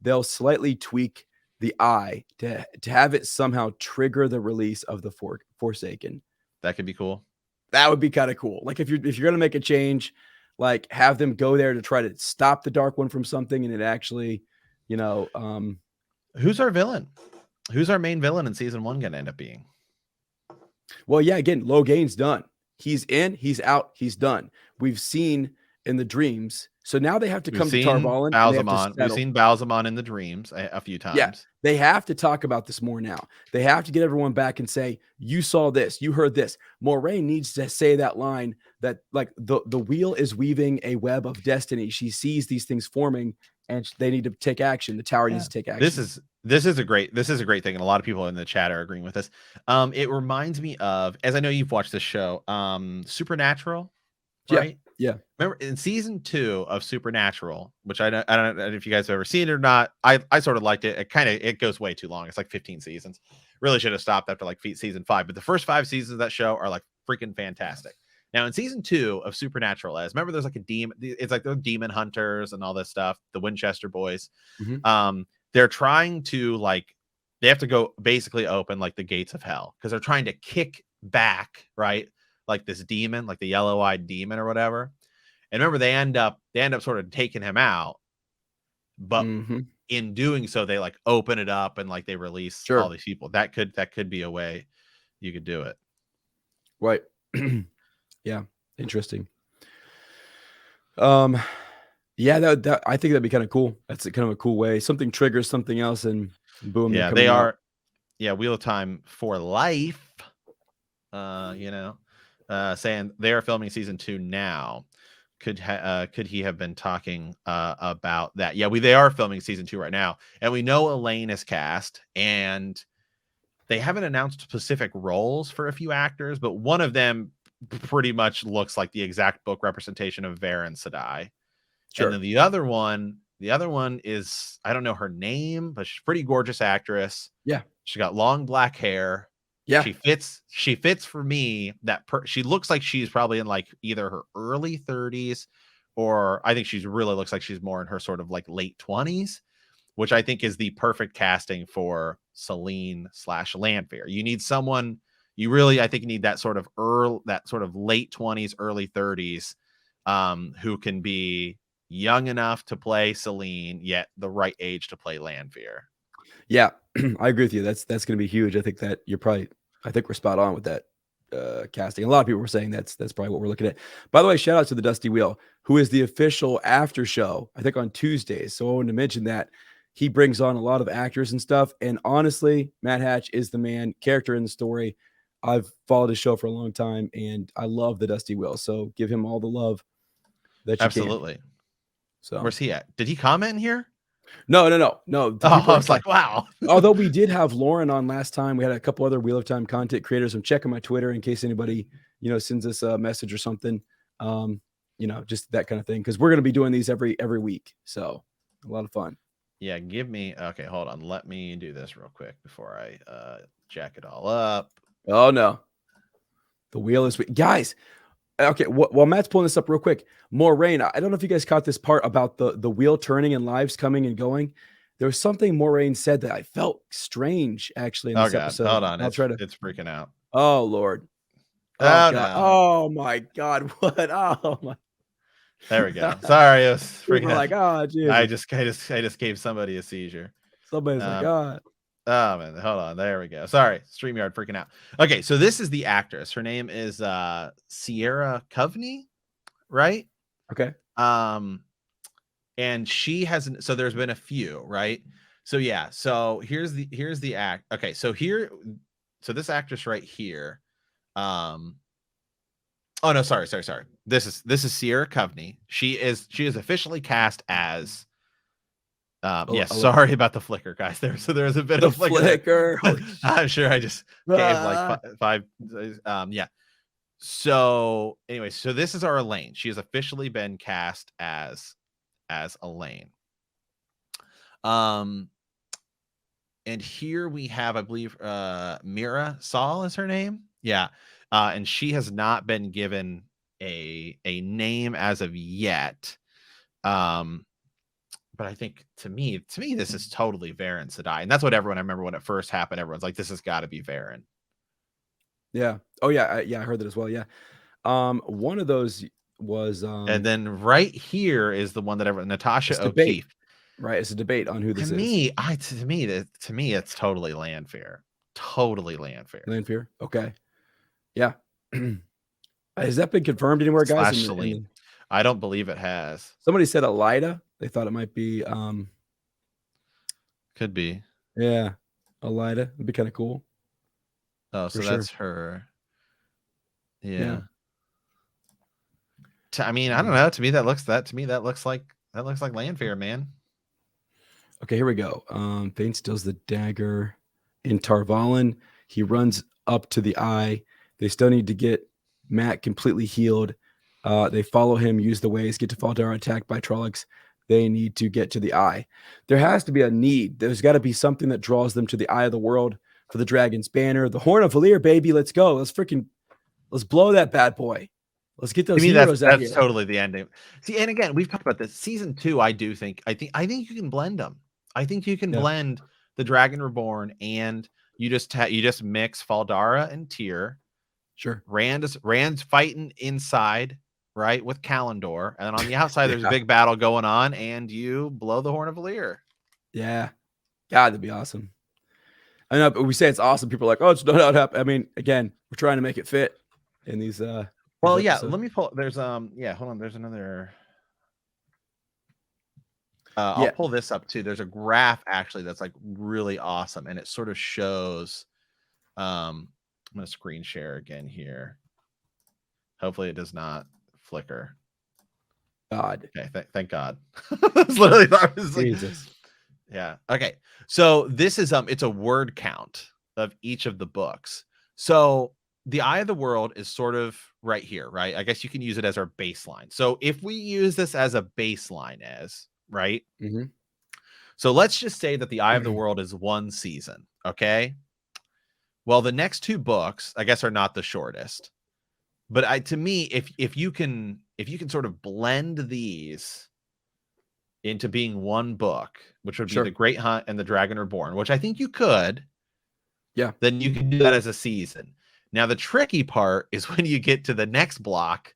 they'll slightly tweak the eye to have it somehow trigger the release of the Forsaken. That could be cool. That would be kind of cool. Like if you're gonna make a change, like have them go there to try to stop the Dark One from something, and it actually, who's our villain? Who's our main villain in season 1 going to end up being? Well, yeah, again, Loghain's done. He's in, he's out, he's done. We've seen in the dreams. So now they have to We've come to seen Tarvallen and they have to Balzamon. We've settle. seen Balzamon in the dreams a few Yeah, times. they have to talk about this more now. They have to get everyone back and say, "You saw this, you heard this." Moraine needs to say that line that like the wheel is weaving a web of destiny. She sees these things forming, and they need to take action. The tower needs to take This action. is a great thing, and a lot of people in the chat are agreeing with this. It reminds me of, as I know you've watched this show, Supernatural, Yeah, right? yeah. Remember in season 2 of Supernatural, which I don't know if you guys have ever seen it or not. I sort of liked it. It goes way too long. It's like 15 seasons. Really should have stopped after like season 5. But the first 5 seasons of that show are like freaking fantastic. Now in season 2 of Supernatural, as remember, there's like a demon. It's like the demon hunters and all this stuff. The Winchester boys. Mm-hmm. They're trying to they have to go basically open like the gates of hell because they're trying to kick back, right? Like this demon, like the yellow-eyed demon or whatever. And remember, they end up sort of taking him out, but Mm-hmm. in doing so, they like open it up and like they release all Sure. these people. That could be a way you could do it. Right. Yeah. Interesting. Yeah, that I think that'd be kind of cool. That's kind of a cool way. Something triggers something else, and boom, they're Yeah, coming they out. are. Yeah, Wheel of Time for life. Saying they are filming season 2 now. Could he have been talking about that? Yeah, they are filming season 2 right now, and we know Elaine is cast, and they haven't announced specific roles for a few actors, but one of them pretty much looks like the exact book representation of Varen Sedai. Sure. And then the other one is, I don't know her name, but she's a pretty gorgeous actress. Yeah. She got long black hair. Yeah. She fits for me she looks like she's probably in like either her early 30s, or I think she's really looks like she's more in her sort of like late 20s, which I think is the perfect casting for Selene / Lanfear. You need someone, I think you need that sort of late 20s, early 30s, who can be young enough to play Selene, yet the right age to play Lanfear. Yeah, I agree with you. That's going to be huge. I think that I think we're spot on with that casting. A lot of people were saying that's probably what we're looking at. By the way, shout out to the Dusty Wheel, who is the official after show, I think on Tuesdays. So I wanted to mention that he brings on a lot of actors and stuff. And honestly, Matt Hatch is the man, character in the story. I've followed his show for a long time, and I love the Dusty Wheel. So give him all the love that you Absolutely. can. So where's he at? Did he comment here? No. Oh, I was like, wow. Although we did have Lauren on last time, we had a couple other Wheel of Time content creators. I'm checking my Twitter in case anybody, sends us a message or something. Just that kind of thing. Because we're going to be doing these every week. So a lot of fun. Yeah, okay, hold on. Let me do this real quick before I jack it all up. Oh no. The wheel is guys. Okay, while Matt's pulling this up real quick, Moraine, I don't know if you guys caught this part about the wheel turning and lives coming and going. There was something Moraine said that I felt strange actually in this episode. Hold on. It's freaking out. Oh Lord. Oh God. No. Oh my God. What? Oh my. There we go. Sorry, it was freaking out. Like, oh geez. I just gave somebody a seizure. Somebody's like, oh. Oh man, hold on. There we go. Sorry, StreamYard freaking out. Okay, so this is the actress. Her name is Sierra Coveney, right? Okay. And she has, so there's been a few, right? So yeah, so here's the act. Okay, so this actress right here. Oh no, sorry. This is Sierra Coveney. She is officially cast as sorry about the flicker, guys. There's a bit of flicker. I'm sure I just gave like five. Yeah. So anyway, so this is our Elaine. She has officially been cast as Elaine. And here we have, I believe, Mira Saul is her name. Yeah. And she has not been given a name as of yet. But I think to me, this is totally Varen Sedai. And that's what everyone, I remember when it first happened, everyone's like, this has got to be Varen. Yeah. Oh yeah. I heard that as well. Yeah. One of those was, and then right here is the one that Natasha O'Keefe. Right. It's a debate on who this is. To me, it's totally Lanfear. Totally Lanfear. Lanfear. Okay. Yeah. Has that been confirmed anywhere, guys? slash Celine. I don't believe it has. Somebody said Elida. They thought it might be. Could be. Yeah, Elida. It'd be kind of cool. Oh, so that's her. Yeah. I mean, I don't know. To me, that looks like Lanfear, man. Okay, here we go. Thane steals the dagger in Tarvallen. He runs up to the eye. They still need to get Matt completely healed. They follow him, use the ways, get to Faldara, attacked by Trollocs. They need to get to the eye. There has to be a need. There's got to be something that draws them to the eye of the world for the Dragon's Banner. The Horn of Valir, baby. Let's go. Let's blow that bad boy. Let's get those heroes out here. That's totally the ending. See, and again, we've talked about this. Season 2, I think you can blend them. I think you can blend the Dragon Reborn, and you just mix Faldara and Tyr. Sure. Rand's fighting inside, right, with Kalendor, and then on the outside there's a big battle going on, and you blow the Horn of Valir. Yeah, God, that'd be awesome. I know, but we say it's awesome. People are like, "Oh, it's not how it happened." I mean, again, we're trying to make it fit in these. Well, yeah. Let me pull. There's yeah. Hold on. There's another. I'll pull this up too. There's a graph actually that's like really awesome, and it sort of shows. I'm gonna screen share again here. Hopefully, it does not flicker. God. Okay. Thank God. It's literally Jesus. Yeah. Okay. So this is it's a word count of each of the books. So the Eye of the World is sort of right here, right? I guess you can use it as our baseline. So if we use this as a baseline, right? Mm-hmm. So let's just say that the Eye of the World is one season. Okay. Well, the next 2 books, I guess, are not the shortest. But to me, if you can sort of blend these into being one book, which would be The Great Hunt and The Dragon Reborn, which I think you could. Yeah. Then you can do that as a season. Now, the tricky part is when you get to the next block,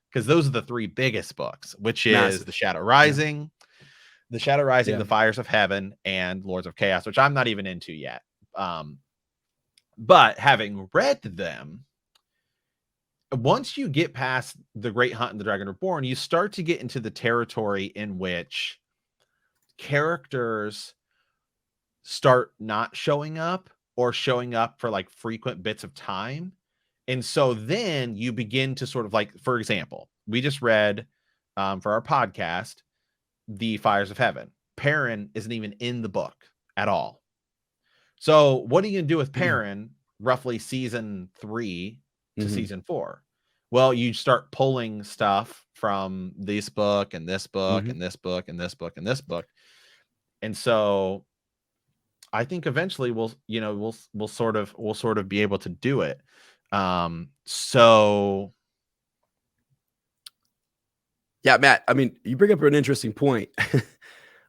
because those are the 3 biggest books, which is The Shadow Rising, The Fires of Heaven, and Lords of Chaos, which I'm not even into yet. But having read them, once you get past The Great Hunt and The Dragon Reborn, you start to get into the territory in which characters start not showing up or showing up for like frequent bits of time. And so then you begin to sort of like, for example, we just read for our podcast, The Fires of Heaven. Perrin isn't even in the book at all. So what are you going to do with Perrin roughly season 3 to season 4? Well, you start pulling stuff from this book and this book and this book and this book and this book. And so I think eventually we'll sort of be able to do it. So yeah, Matt, I mean, you bring up an interesting point.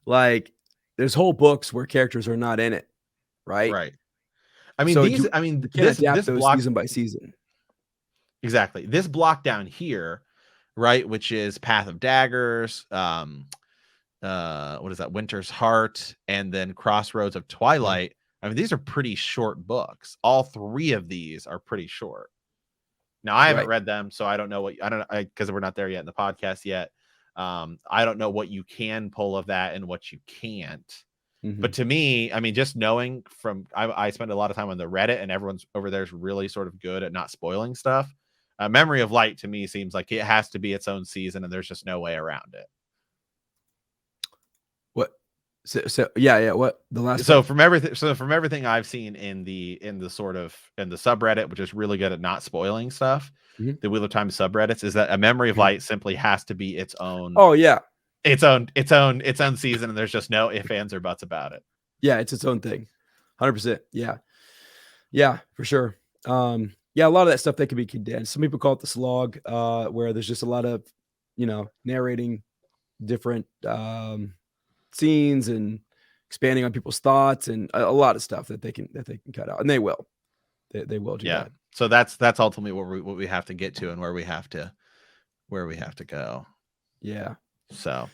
Like there's whole books where characters are not in it, right? Right. I mean, so you can't adapt those block, season by season. Exactly. This block down here, right, which is Path of Daggers, what is that? Winter's Heart, and then Crossroads of Twilight. I mean, these are pretty short books. All 3 of these are pretty short. Now, I haven't read them, so I don't know because we're not there yet in the podcast yet. I don't know what you can pull of that and what you can't. But to me, I mean, just knowing I spend a lot of time on the Reddit, and everyone's over there is really sort of good at not spoiling stuff. Memory of Light to me seems like it has to be its own season, and there's just no way around it. What? So yeah. What the last? From everything I've seen in the subreddit, which is really good at not spoiling stuff, the Wheel of Time subreddits, is that A Memory of Light simply has to be its own. Oh yeah. Its own season, and there's just no ifs, ands, or buts about it. Yeah, it's its own thing. 100%. Yeah, for sure. Yeah, a lot of that stuff that can be condensed. Some people call it the slog, where there's just a lot of, narrating different scenes and expanding on people's thoughts, and a lot of stuff that they can cut out, and they will. They will do that. So that's ultimately what we have to get to, and where we have to go. Yeah. So,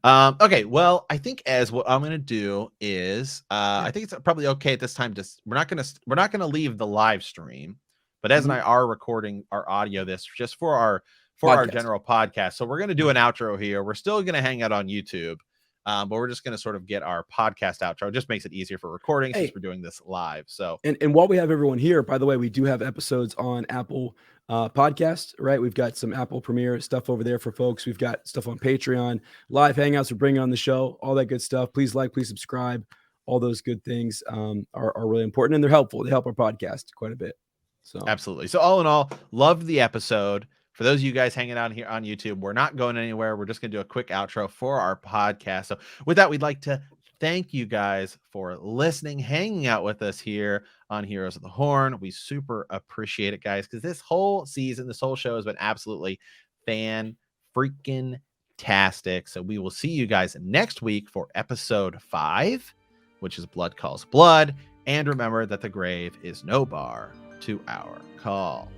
okay. Well, I think what I'm going to do is, I think it's probably okay at this time. We're not going to leave the live stream, But Ez and I are recording our audio this just for our Podcast. general podcast. So we're going to do an outro here. We're still going to hang out on YouTube, but we're just going to sort of get our podcast outro. It just makes it easier for recording since we're doing this live. So and while we have everyone here, by the way, we do have episodes on Apple Podcasts, right? We've got some Apple Premiere stuff over there for folks. We've got stuff on Patreon, live hangouts we're bringing on the show, all that good stuff. Please like, please subscribe. All those good things are really important, and they're helpful. They help our podcast quite a bit. So absolutely. So all in all, loved the episode. For those of you guys hanging out here on YouTube, we're not going anywhere. We're just going to do a quick outro for our podcast. So with that, we'd like to thank you guys for listening, hanging out with us here on Heroes of the Horn. We super appreciate it, guys, because this whole season, this whole show has been absolutely fan-freaking-tastic. So we will see you guys next week for episode 5, which is Blood Calls Blood. And remember that the grave is no bar to our call.